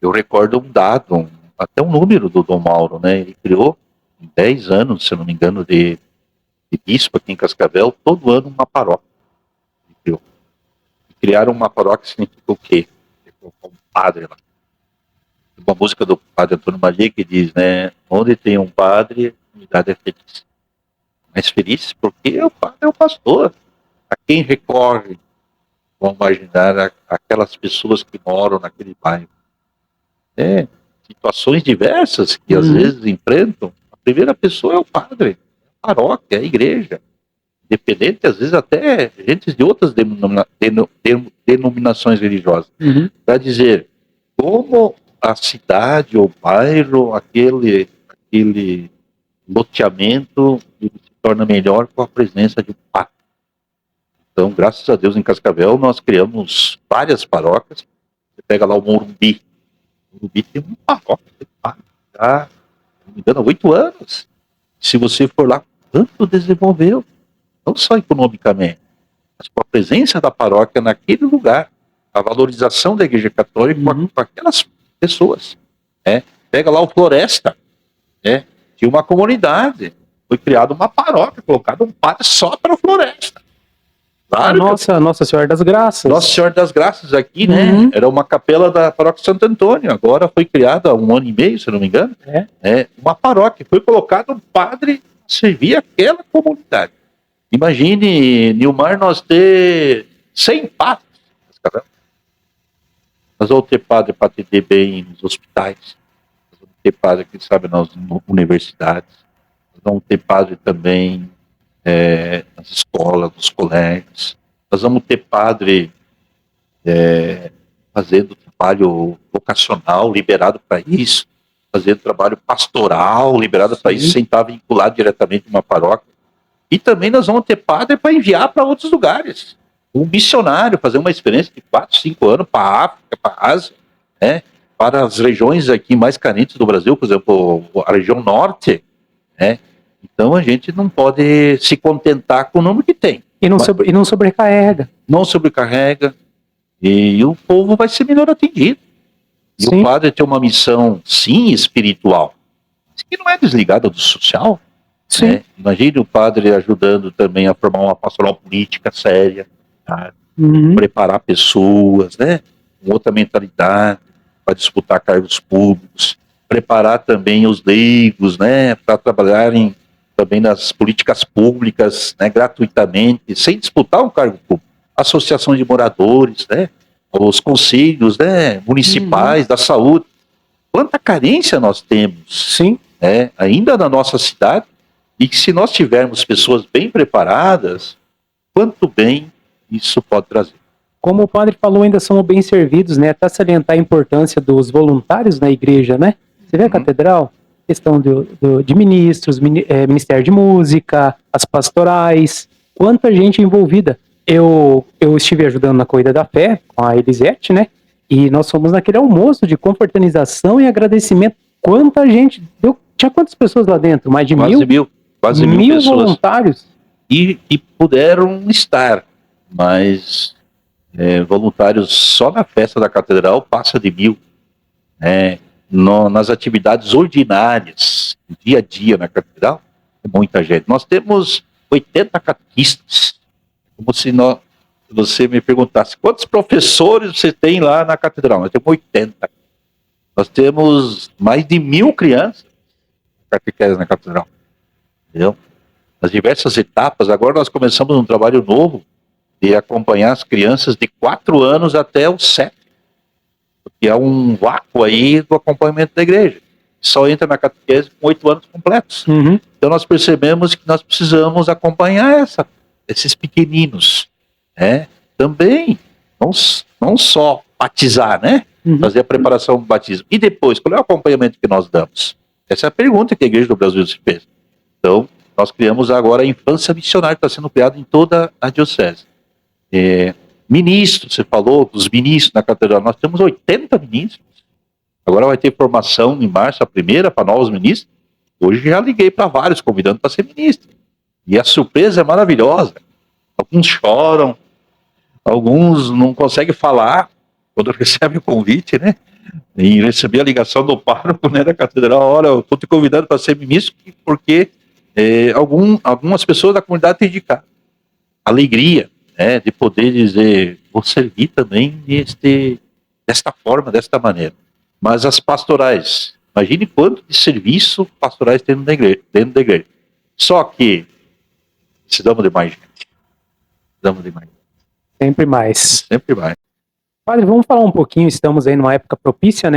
Eu recordo um dado, até um número do Dom Mauro, né? Ele criou, em 10 anos, se eu não me engano, de bispo aqui em Cascavel, todo ano uma paróquia. Ele criou. E criaram uma paróquia significa o quê? Ele colocou um padre lá. Uma música do padre Antônio Maria que diz, né? Onde tem um padre, a unidade é feliz. Mas feliz porque o padre é o pastor. A quem recorre, vão imaginar aquelas pessoas que moram naquele bairro. situações diversas que às vezes enfrentam. A primeira pessoa é o padre, a paróquia, a igreja. Independente, às vezes até gente de outras denominações religiosas. Para dizer como a cidade, ou bairro, aquele loteamento, ele se torna melhor com a presença de um padre. Então, graças a Deus, em Cascavel, nós criamos várias paróquias. Você pega lá o Morumbi. O Morumbi tem uma paróquia, tem padre, já, se não me engano, há 8 anos. Se você for lá, quanto desenvolveu, não só economicamente, mas com a presença da paróquia naquele lugar, a valorização da Igreja Católica com aquelas pessoas. Pega lá o Floresta, tinha uma comunidade, foi criada uma paróquia, colocado um padre só para o Floresta. Claro, Nossa Senhora das Graças. Nossa Senhora das Graças aqui, né? Era uma capela da paróquia Santo Antônio. Agora foi criada há 1 ano e meio, se não me engano. Uma paróquia. Foi colocado um padre que servia aquela comunidade. Imagine, Nilmar, nós ter 100 padres. Nós vamos ter padre para atender bem nos hospitais. Nós vamos ter padre, quem sabe, nas universidades. Nós vamos ter padre também nas escolas, nos colégios. Nós vamos ter padre fazendo trabalho vocacional, liberado para isso, fazendo trabalho pastoral, liberado para isso, sem estar vinculado diretamente a uma paróquia. E também nós vamos ter padre para enviar para outros lugares. Um missionário, fazer uma experiência de 4, 5 anos para a África, para a Ásia, para as regiões aqui mais carentes do Brasil, por exemplo, a região norte, Então a gente não pode se contentar com o número que tem. E não sobrecarrega. Não sobrecarrega. E o povo vai ser melhor atendido. E o padre tem uma missão, sim, espiritual, que não é desligada do social. Imagine o padre ajudando também a formar uma pastoral política séria, preparar pessoas, com outra mentalidade, para disputar cargos públicos, preparar também os leigos, para trabalharem também nas políticas públicas, gratuitamente, sem disputar um cargo público. Associações de moradores, os conselhos municipais da saúde. Quanta carência nós temos, ainda na nossa cidade, e que se nós tivermos pessoas bem preparadas, quanto bem isso pode trazer. Como o padre falou, ainda somos bem servidos, até salientar a importância dos voluntários na igreja, Você vê a catedral? Questão de ministros, Ministério de Música, as pastorais, quanta gente envolvida. Eu estive ajudando na Corrida da Fé com a Elisete, e nós fomos naquele almoço de confraternização e agradecimento. Quanta gente deu? Tinha quantas pessoas lá dentro? Mais de quase mil pessoas. Voluntários. E puderam estar, mas voluntários só na festa da catedral passa de 1.000. Nas atividades ordinárias, dia a dia na catedral, é muita gente. Nós temos 80 catequistas. Como se você me perguntasse, quantos professores você tem lá na catedral? Nós temos 80. Nós temos mais de 1.000 crianças catequeses na catedral. Entendeu? Nas diversas etapas, agora nós começamos um trabalho novo de acompanhar as crianças de 4 anos até os 7. Porque há um vácuo aí do acompanhamento da igreja. Só entra na catequese com 8 anos completos. Então nós percebemos que nós precisamos acompanhar esses pequeninos. Também, não só batizar, fazer a preparação do batismo. E depois, qual é o acompanhamento que nós damos? Essa é a pergunta que a Igreja do Brasil se fez. Então, nós criamos agora a infância missionária, que está sendo criada em toda a diocese. Ministros, você falou dos ministros na catedral, nós temos 80 ministros. Agora vai ter formação em março, a primeira, para novos ministros. Hoje já liguei para vários, convidando para ser ministro. E a surpresa é maravilhosa. Alguns choram, alguns não conseguem falar quando recebem o convite, E receber a ligação do pároco, da catedral, olha, eu estou te convidando para ser ministro, porque algumas pessoas da comunidade têm indicado. Alegria, de poder dizer, vou servir também desta forma, desta maneira. Mas as pastorais, imagine quanto de serviço pastorais tem dentro da igreja. Só que precisamos de mais gente. Sempre mais. Sempre mais. Padre, vamos falar um pouquinho, estamos aí numa época propícia,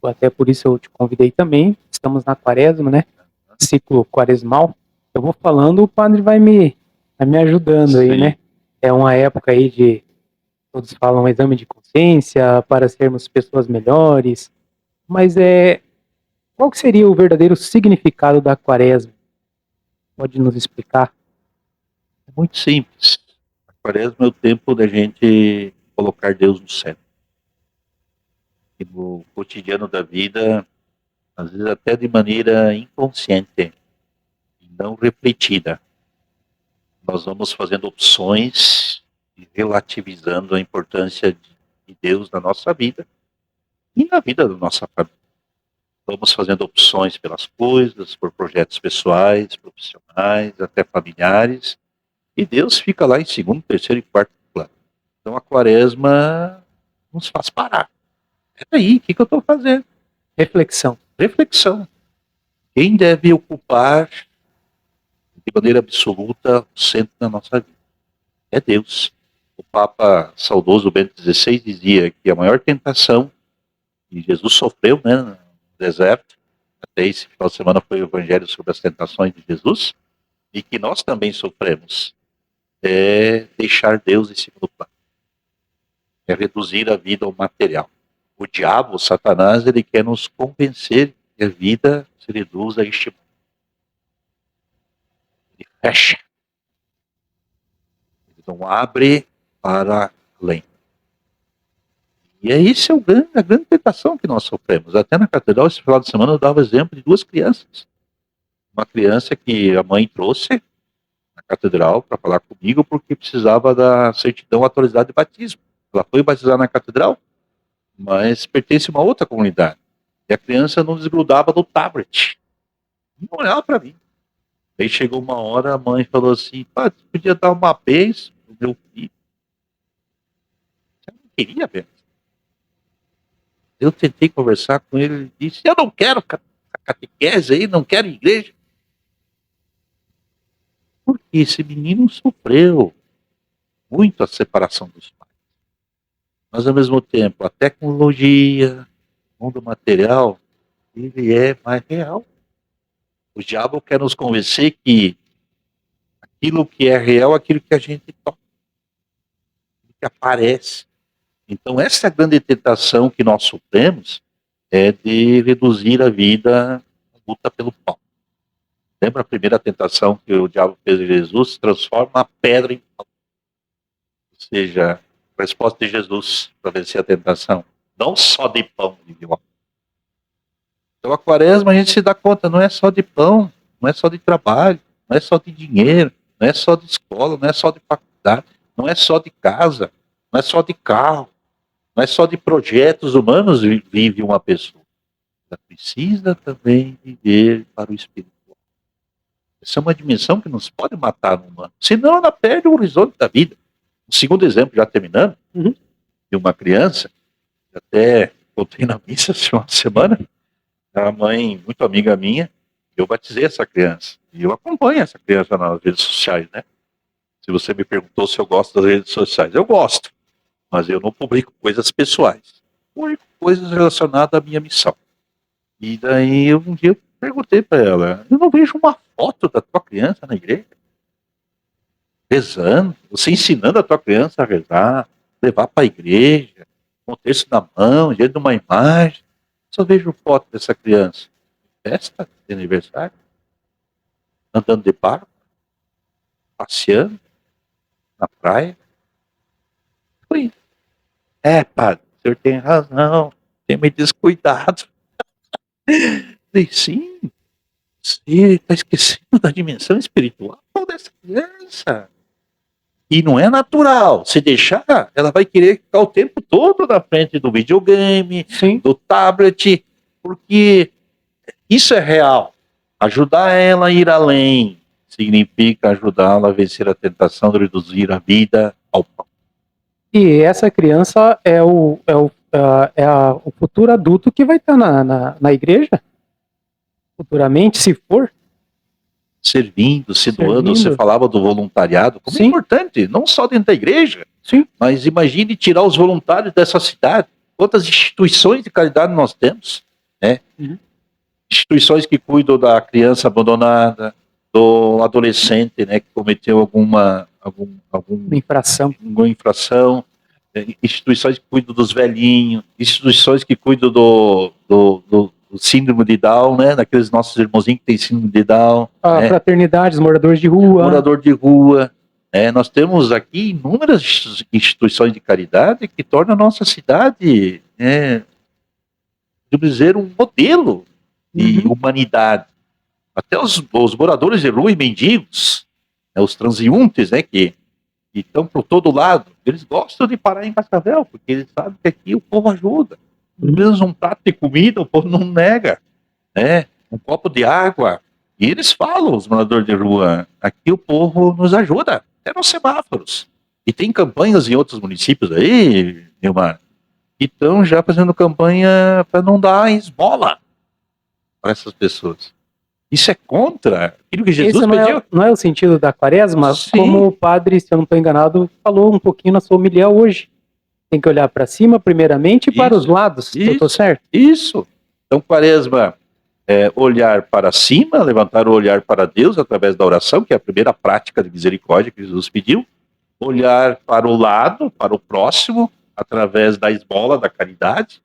até por isso eu te convidei também. Estamos na quaresma, né? Ciclo quaresmal. Eu vou falando, o padre vai me ajudando aí, né? É uma época aí de, todos falam, exame de consciência para sermos pessoas melhores. Mas qual que seria o verdadeiro significado da quaresma? Pode nos explicar? É muito simples. A quaresma é o tempo da gente colocar Deus no centro. E no cotidiano da vida, às vezes até de maneira inconsciente, não refletida, nós vamos fazendo opções e relativizando a importância de Deus na nossa vida e na vida da nossa família. Vamos fazendo opções pelas coisas, por projetos pessoais, profissionais, até familiares, e Deus fica lá em segundo, terceiro e quarto plano. Então a quaresma nos faz parar. Peraí, o que eu estou fazendo? Reflexão. Reflexão. Quem deve ocupar de maneira absoluta o centro da nossa vida? É Deus. O Papa saudoso Bento XVI dizia que a maior tentação que Jesus sofreu, né, no deserto, até esse final de semana foi o evangelho sobre as tentações de Jesus, e que nós também sofremos, é deixar Deus em segundo plano. É reduzir a vida ao material. O diabo, o Satanás, ele quer nos convencer que a vida se reduz a este mundo. Ele fecha. Ele não abre para além. E é isso a grande tentação que nós sofremos. Até na catedral, esse final de semana, eu dava exemplo de duas crianças. Uma criança que a mãe trouxe na catedral para falar comigo porque precisava da certidão atualizada de batismo. Ela foi batizar na catedral, mas pertence a uma outra comunidade. E a criança não desgrudava do tablet. Não olhava para mim. Aí chegou uma hora, a mãe falou assim: "Padre, você podia dar uma bênção pro meu filho?" Eu não queria bênção. Eu tentei conversar com ele, ele disse: "Eu não quero catequese aí, não quero igreja." Porque esse menino sofreu muito a separação dos pais. Mas ao mesmo tempo, a tecnologia, o mundo material, ele é mais real. O diabo quer nos convencer que aquilo que é real é aquilo que a gente toca, que aparece. Então essa grande tentação que nós sofremos é de reduzir a vida à luta pelo pão. Lembra a primeira tentação que o diabo fez a Jesus? Transforma a pedra em pão. Ou seja, a resposta de Jesus para vencer a tentação: não só de pão vive o homem. Então a quaresma a gente se dá conta, não é só de pão, não é só de trabalho, não é só de dinheiro, não é só de escola, não é só de faculdade, não é só de casa, não é só de carro, não é só de projetos humanos vive uma pessoa. Ela precisa também viver para o espiritual. Essa é uma dimensão que nos pode matar no humano, senão ela perde o horizonte da vida. Um segundo exemplo, já terminando, de uma criança, até contei na missa essa semana, a mãe, muito amiga minha, eu batizei essa criança. E eu acompanho essa criança nas redes sociais, né? Se você me perguntou se eu gosto das redes sociais, eu gosto. Mas eu não publico coisas pessoais. Publico coisas relacionadas à minha missão. E daí, um dia, eu perguntei para ela: eu não vejo uma foto da tua criança na igreja? Rezando, você ensinando a tua criança a rezar, levar para a igreja, com o texto na mão, diante de uma imagem. Só vejo foto dessa criança festa de aniversário, andando de barco, passeando na praia. Foi. Padre, o senhor tem razão, tem me descuidado. Falei, sim, você está esquecendo da dimensão espiritual dessa criança. E não é natural. Se deixar, ela vai querer ficar o tempo todo na frente do videogame, sim, do tablet, porque isso é real. Ajudar ela a ir além significa ajudá-la a vencer a tentação de reduzir a vida ao pão. E essa criança é o futuro adulto que vai estar na igreja, futuramente, se for. Servindo, se doando. Você falava do voluntariado, como é importante, não só dentro da igreja, sim, mas imagine tirar os voluntários dessa cidade. Quantas instituições de caridade nós temos? né? Instituições que cuidam da criança abandonada, do adolescente, né, que cometeu alguma infração, instituições que cuidam dos velhinhos, instituições que cuidam do síndrome de Down, né, daqueles nossos irmãozinhos que têm síndrome de Down. A fraternidade, os moradores de rua. Morador de rua. Nós temos aqui inúmeras instituições de caridade que tornam a nossa cidade, dizer, um modelo de humanidade. Até os moradores de rua e mendigos, os transeuntes, né, que estão por todo lado, eles gostam de parar em Cascavel, porque eles sabem que aqui o povo ajuda. Pelo menos um prato de comida o povo não nega, né? Um copo de água. E eles falam, os moradores de rua, aqui o povo nos ajuda, até nos semáforos. E tem campanhas em outros municípios aí, Nilmar, que estão já fazendo campanha para não dar esmola para essas pessoas. Isso é contra aquilo que Jesus pediu. Não é o sentido da quaresma? Sim. Como o padre, se eu não estou enganado, falou um pouquinho na sua homilia hoje. Tem que olhar para cima primeiramente e para os lados. Eu estou certo? Isso. Então, quaresma é olhar para cima, levantar o olhar para Deus através da oração, que é a primeira prática de misericórdia que Jesus pediu. Olhar para o lado, para o próximo, através da esmola, da caridade.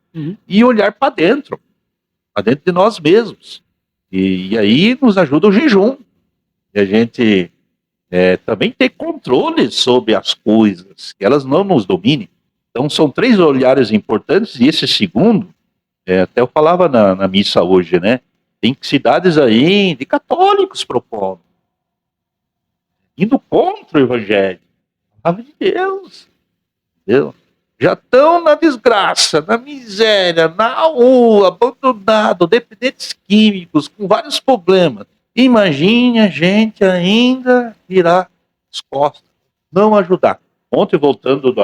E olhar para dentro de nós mesmos. E aí nos ajuda o jejum. E a gente também ter controle sobre as coisas, que elas não nos dominem. Então são 3 olhares importantes, e esse segundo, até eu falava na missa hoje, né? Tem cidades aí de católicos propondo, indo contra o evangelho, a palavra de Deus, entendeu? Já estão na desgraça, na miséria, na rua, abandonado, dependentes químicos, com vários problemas. Imagine a gente ainda virar as costas, não ajudar. Ontem, voltando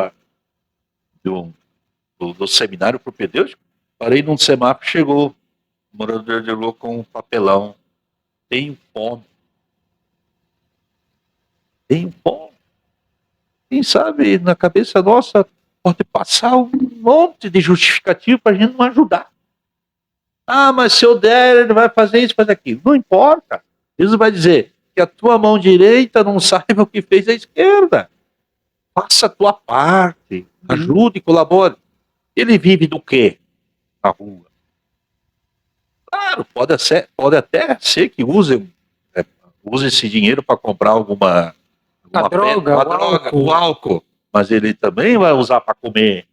do seminário propedêutico, parei num semáforo, chegou o morador de rua com um papelão: tenho fome. Tenho fome. Quem sabe na cabeça nossa pode passar um monte de justificativo para a gente não ajudar. Ah, mas se eu der, ele vai fazer isso, fazer aquilo. Não importa. Jesus vai dizer que a tua mão direita não saiba o que fez a esquerda. Faça a tua parte. Ajude, colabore. Ele vive do quê? Na rua. Claro, pode até ser que use esse dinheiro para comprar alguma droga, o álcool. Mas ele também vai usar para comer.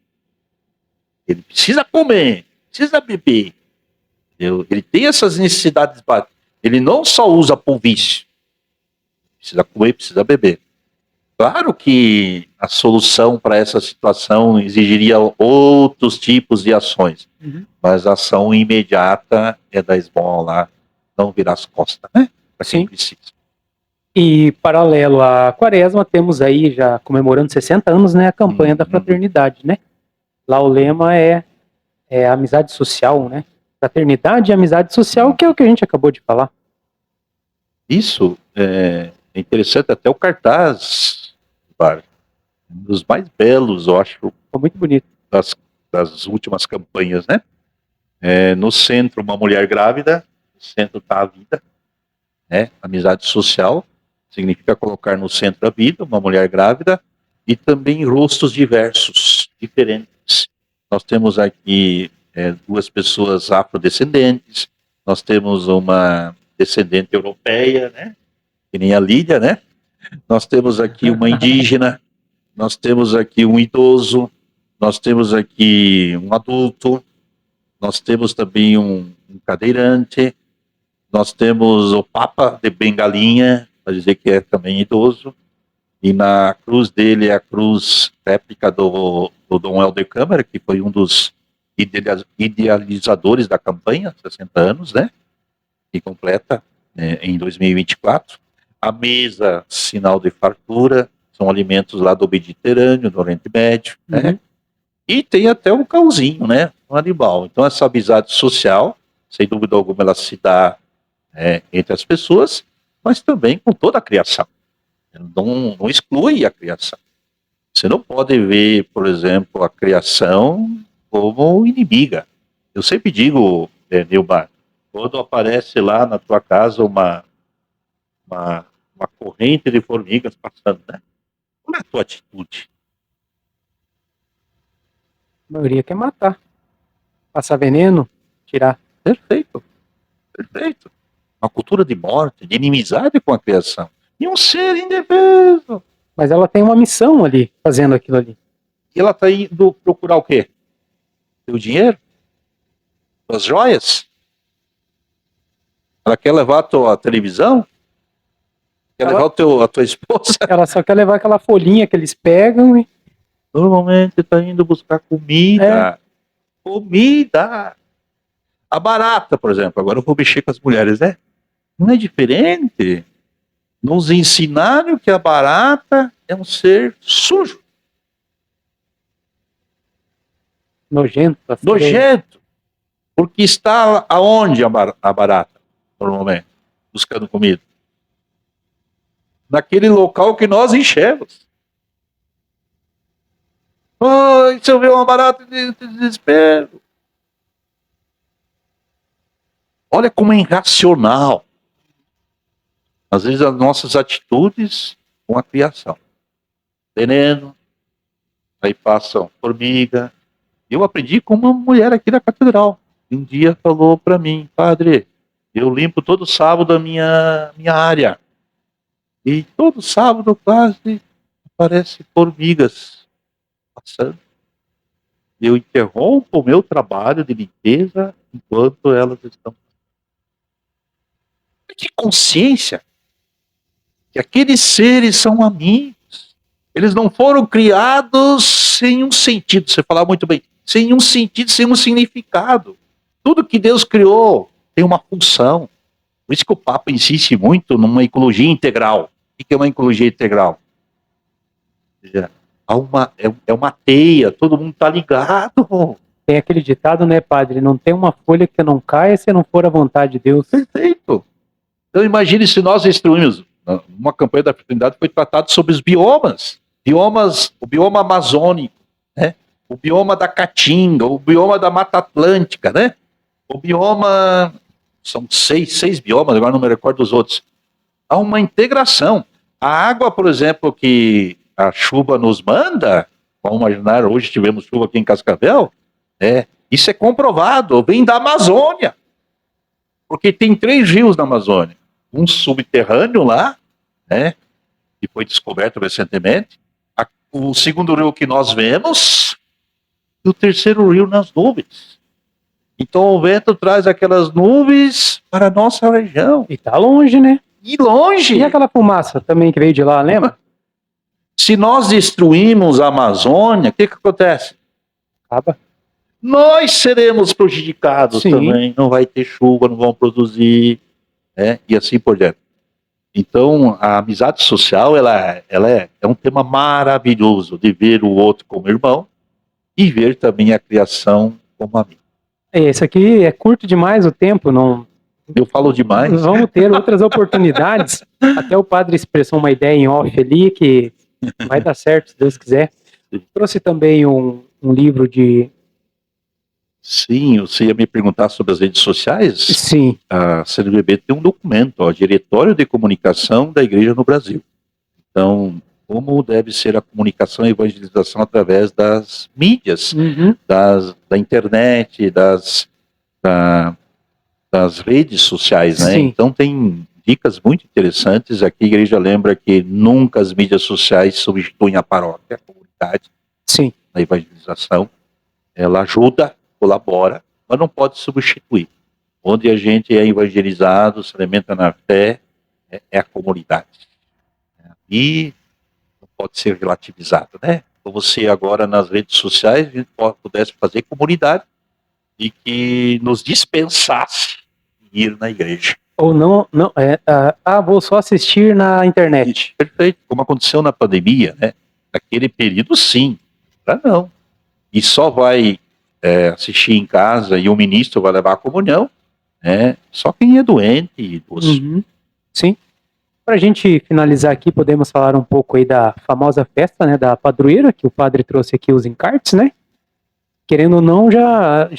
Ele precisa comer, precisa beber. Ele tem essas necessidades básicas. Ele não só usa por vício. Precisa comer, precisa beber. Claro que a solução para essa situação exigiria outros tipos de ações. Mas a ação imediata é da esmola, não virar as costas, né? Para quem precisa. E paralelo à quaresma, temos aí, já comemorando 60 anos, né, a campanha da fraternidade, né? Lá o lema é amizade social, né? Fraternidade e amizade social, que é o que a gente acabou de falar. Isso é interessante, até o cartaz, um dos mais belos, eu acho. Foi muito bonito. Das últimas campanhas, né? No centro, uma mulher grávida, no centro está a vida, né? Amizade social significa colocar no centro a vida, uma mulher grávida, e também rostos diversos, diferentes. Nós temos aqui 2 pessoas afrodescendentes, nós temos uma descendente europeia, né? Que nem a Lídia, né? Nós temos aqui uma indígena, nós temos aqui um idoso, nós temos aqui um adulto, nós temos também um cadeirante, nós temos o Papa de Bengalinha, para dizer que é também idoso, e na cruz dele é a cruz réplica do Dom Helder Câmara, que foi um dos idealizadores da campanha, 60 anos, né? Que completa em 2024. A mesa, sinal de fartura, são alimentos lá do Mediterrâneo, do Oriente Médio, né? E tem até um cãozinho, né? Um animal. Então essa amizade social, sem dúvida alguma, ela se dá entre as pessoas, mas também com toda a criação. Não exclui a criação. Você não pode ver, por exemplo, a criação como inimiga. Eu sempre digo Nilmar, quando aparece lá na tua casa uma corrente de formigas passando, né? Qual é a tua atitude? A maioria quer matar. Passar veneno, tirar. Perfeito. Uma cultura de morte, de inimizade com a criação. E um ser indefeso. Mas ela tem uma missão ali, fazendo aquilo ali. E ela está indo procurar o quê? Teu dinheiro? Tuas joias? Ela quer levar a tua televisão? Quer levar a tua esposa? Ela só quer levar aquela folhinha que eles pegam e... Normalmente está indo buscar comida. Comida! A barata, por exemplo, agora eu vou mexer com as mulheres, né? Não é diferente. Nos ensinaram que a barata é um ser sujo. Nojento. Nojento. Porque está aonde a barata, normalmente? Buscando comida. Naquele local que nós enchemos. Ai, se eu ver uma barata de desespero. Olha como é irracional. Às vezes as nossas atitudes com a criação. Veneno, aí passam formiga. Eu aprendi com uma mulher aqui da catedral. Um dia falou para mim, padre, eu limpo todo sábado a minha área. E todo sábado quase aparecem formigas passando. Eu interrompo o meu trabalho de limpeza enquanto elas estão. Que consciência que aqueles seres são amigos. Eles não foram criados sem um sentido. Você falava muito bem. Sem um sentido, sem um significado. Tudo que Deus criou tem uma função. Por isso que o Papa insiste muito numa ecologia integral. O que é uma ecologia integral? É uma teia, todo mundo está ligado. Tem aquele ditado, né, padre? Não tem uma folha que não caia se não for a vontade de Deus. Perfeito. Então imagine se nós destruímos. Uma campanha da fraternidade foi tratado sobre os biomas. O bioma amazônico, né? O bioma da Caatinga, o bioma da Mata Atlântica, né? O bioma... São seis biomas, agora não me recordo dos outros. Há uma integração. A água, por exemplo, que a chuva nos manda, vamos imaginar, hoje tivemos chuva aqui em Cascavel, isso é comprovado, vem da Amazônia. Porque tem 3 rios na Amazônia. Um subterrâneo lá, né, que foi descoberto recentemente. O segundo rio que nós vemos, e o terceiro rio nas nuvens. Então o vento traz aquelas nuvens para a nossa região. E tá longe, né? E longe. E aquela fumaça também que veio de lá, lembra? Se nós destruímos a Amazônia, o que acontece? Acaba. Nós seremos prejudicados também. Não vai ter chuva, não vão produzir, e assim por diante. Então, a amizade social, ela é um tema maravilhoso de ver o outro como irmão e ver também a criação como amigo. Esse aqui é curto demais o tempo, não... Eu falo demais. Vamos ter outras oportunidades. Até o padre expressou uma ideia em off ali que vai dar certo, se Deus quiser. Trouxe também um livro de... Sim, você ia me perguntar sobre as redes sociais? Sim. A CNBB tem um documento, Diretório de Comunicação da Igreja no Brasil. Então, como deve ser a comunicação e evangelização através das mídias, da internet, das redes sociais, né? Sim. Então tem dicas muito interessantes. Aqui a igreja lembra que nunca as mídias sociais substituem a paróquia, a comunidade. Sim. Na evangelização. Ela ajuda, colabora, mas não pode substituir. Onde a gente é evangelizado, se alimenta na fé, é a comunidade. E não pode ser relativizado, né? Então você agora nas redes sociais, a gente pudesse fazer comunidade e que nos dispensasse ir na igreja. Ou não vou só assistir na internet. Perfeito, como aconteceu na pandemia, né? Naquele período, sim, para não. E só vai assistir em casa e o ministro vai levar a comunhão, só quem é doente, idoso. Sim. Para a gente finalizar aqui, podemos falar um pouco aí da famosa festa, né, da padroeira, que o padre trouxe aqui os encartes, né? Querendo ou não, já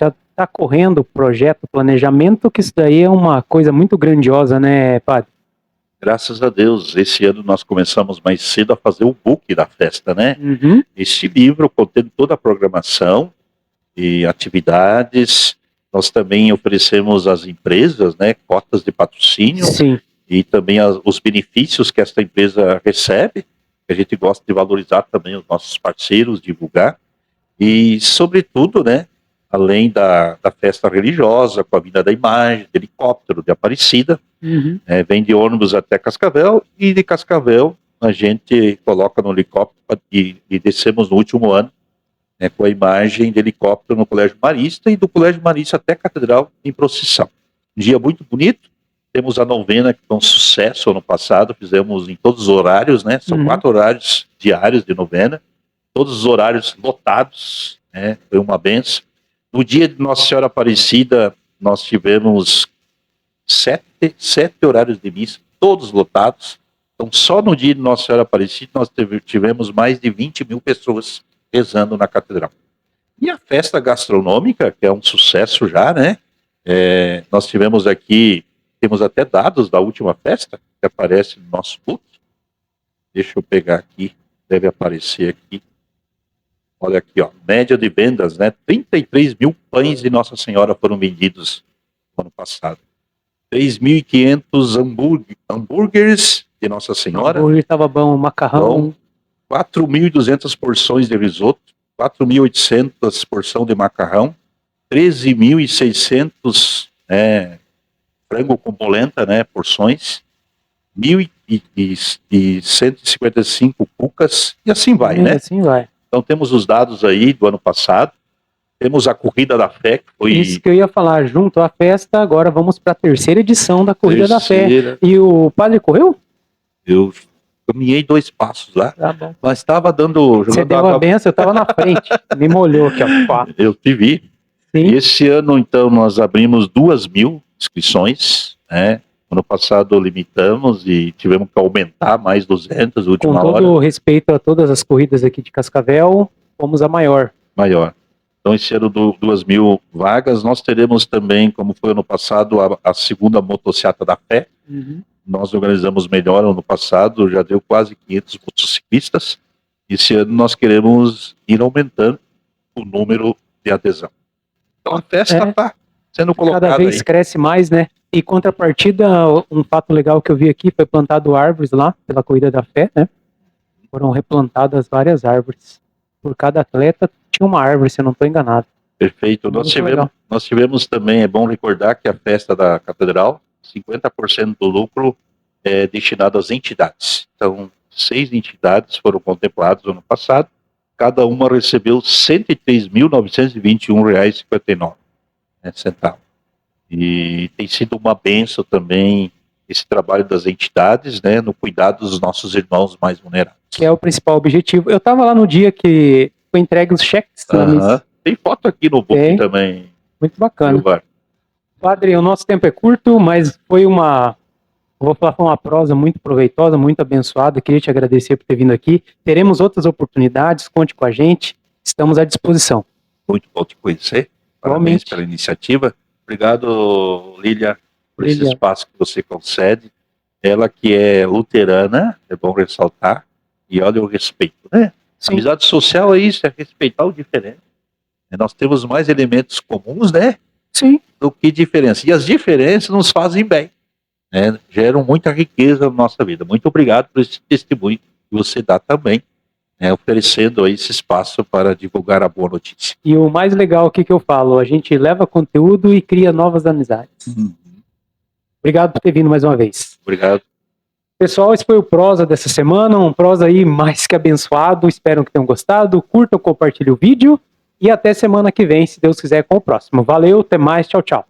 tá correndo o projeto, o planejamento, que isso daí é uma coisa muito grandiosa, né, padre? Graças a Deus, esse ano nós começamos mais cedo a fazer o book da festa, né? Uhum. Este livro contendo toda a programação e atividades. Nós também oferecemos às empresas, né, cotas de patrocínio. Sim. E também os benefícios que esta empresa recebe, que a gente gosta de valorizar também os nossos parceiros, divulgar. E, sobretudo, né, além da festa religiosa, com a vinda da imagem, de helicóptero, de Aparecida, Uhum. vem de ônibus até Cascavel, e de Cascavel a gente coloca no helicóptero e descemos no último ano, né, com a imagem de helicóptero no Colégio Marista, e do Colégio Marista até a Catedral em procissão. Um dia muito bonito. Temos a novena, que foi um sucesso ano passado, fizemos em todos os horários, né? São 4 horários diários de novena, todos os horários lotados, né? Foi uma benção. No dia de Nossa Senhora Aparecida, nós tivemos 7 horários de missa, todos lotados. Então, só no dia de Nossa Senhora Aparecida, nós tivemos mais de 20 mil pessoas rezando na catedral. E a festa gastronômica, que é um sucesso já, né? Nós tivemos aqui, temos até dados da última festa, que aparece no nosso book. Deixa eu pegar aqui, deve aparecer aqui. Olha aqui, ó, média de vendas, né? 33 mil pães de Nossa Senhora foram vendidos no ano passado. 3.500 hambúrgueres de Nossa Senhora. O hambúrguer estava bom, macarrão. 4.200 porções de risoto, 4.800 porção de macarrão, 13.600 frango com polenta, né, porções, 1.155 cucas, e assim vai, né? Assim vai. Então temos os dados aí do ano passado, temos a Corrida da Fé, que foi... Isso que eu ia falar, junto à festa, agora vamos para a terceira edição da Corrida da Fé. E o padre correu? Eu caminhei 2 passos lá, tá bom. Mas estava dando... Você deu a benção, eu estava na frente, me molhou aqui, ó. Eu te vi. Sim. E esse ano, então, nós abrimos 2.000 inscrições, né? Ano passado limitamos e tivemos que aumentar mais 200 na última hora. Com todo respeito a todas as corridas aqui de Cascavel, fomos a maior. Então, esse ano, 2.000 vagas. Nós teremos também, como foi ano passado, a segunda motociata da Fé. Uhum. Nós organizamos melhor ano passado, já deu quase 500 motociclistas. Esse ano nós queremos ir aumentando o número de adesão. Então a festa está sendo colocada cada vez aí. Cresce mais, né? E contrapartida, um fato legal que eu vi aqui, foi plantado árvores lá, pela Corrida da Fé, né? Foram replantadas várias árvores. Por cada atleta tinha uma árvore, se eu não estou enganado. Perfeito. Nós tivemos também, é bom recordar que a festa da Catedral, 50% do lucro é destinado às entidades. Então, 6 entidades foram contempladas no ano passado, cada uma recebeu R$ 103.921,59 centavos. E tem sido uma benção também esse trabalho das entidades, né, no cuidado dos nossos irmãos mais vulneráveis. Que é o principal objetivo. Eu estava lá no dia que foi entregue os cheques. Tem foto aqui no book também. Muito bacana. Padre, o nosso tempo é curto, mas foi vou falar, foi uma prosa muito proveitosa, muito abençoada. Queria te agradecer por ter vindo aqui. Teremos outras oportunidades, conte com a gente. Estamos à disposição. Muito bom te conhecer. Parabéns pela iniciativa. Obrigado, Lília, por esse espaço que você concede. Ela que é luterana, é bom ressaltar, e olha o respeito, né? Sim. Amizade social é isso, é respeitar o diferente. Nós temos mais elementos comuns, né? Sim. Do que diferenças. E as diferenças nos fazem bem, né? Geram muita riqueza na nossa vida. Muito obrigado por esse testemunho que você dá também, né? Oferecendo aí esse espaço para divulgar a boa notícia. E o mais legal, o que eu falo? A gente leva conteúdo e cria novas amizades. Obrigado por ter vindo mais uma vez. Obrigado. Pessoal, esse foi o Prosa dessa semana, um prosa aí mais que abençoado. Espero que tenham gostado. Curtam, compartilhem o vídeo e até semana que vem, se Deus quiser, com o próximo. Valeu, até mais, tchau, tchau.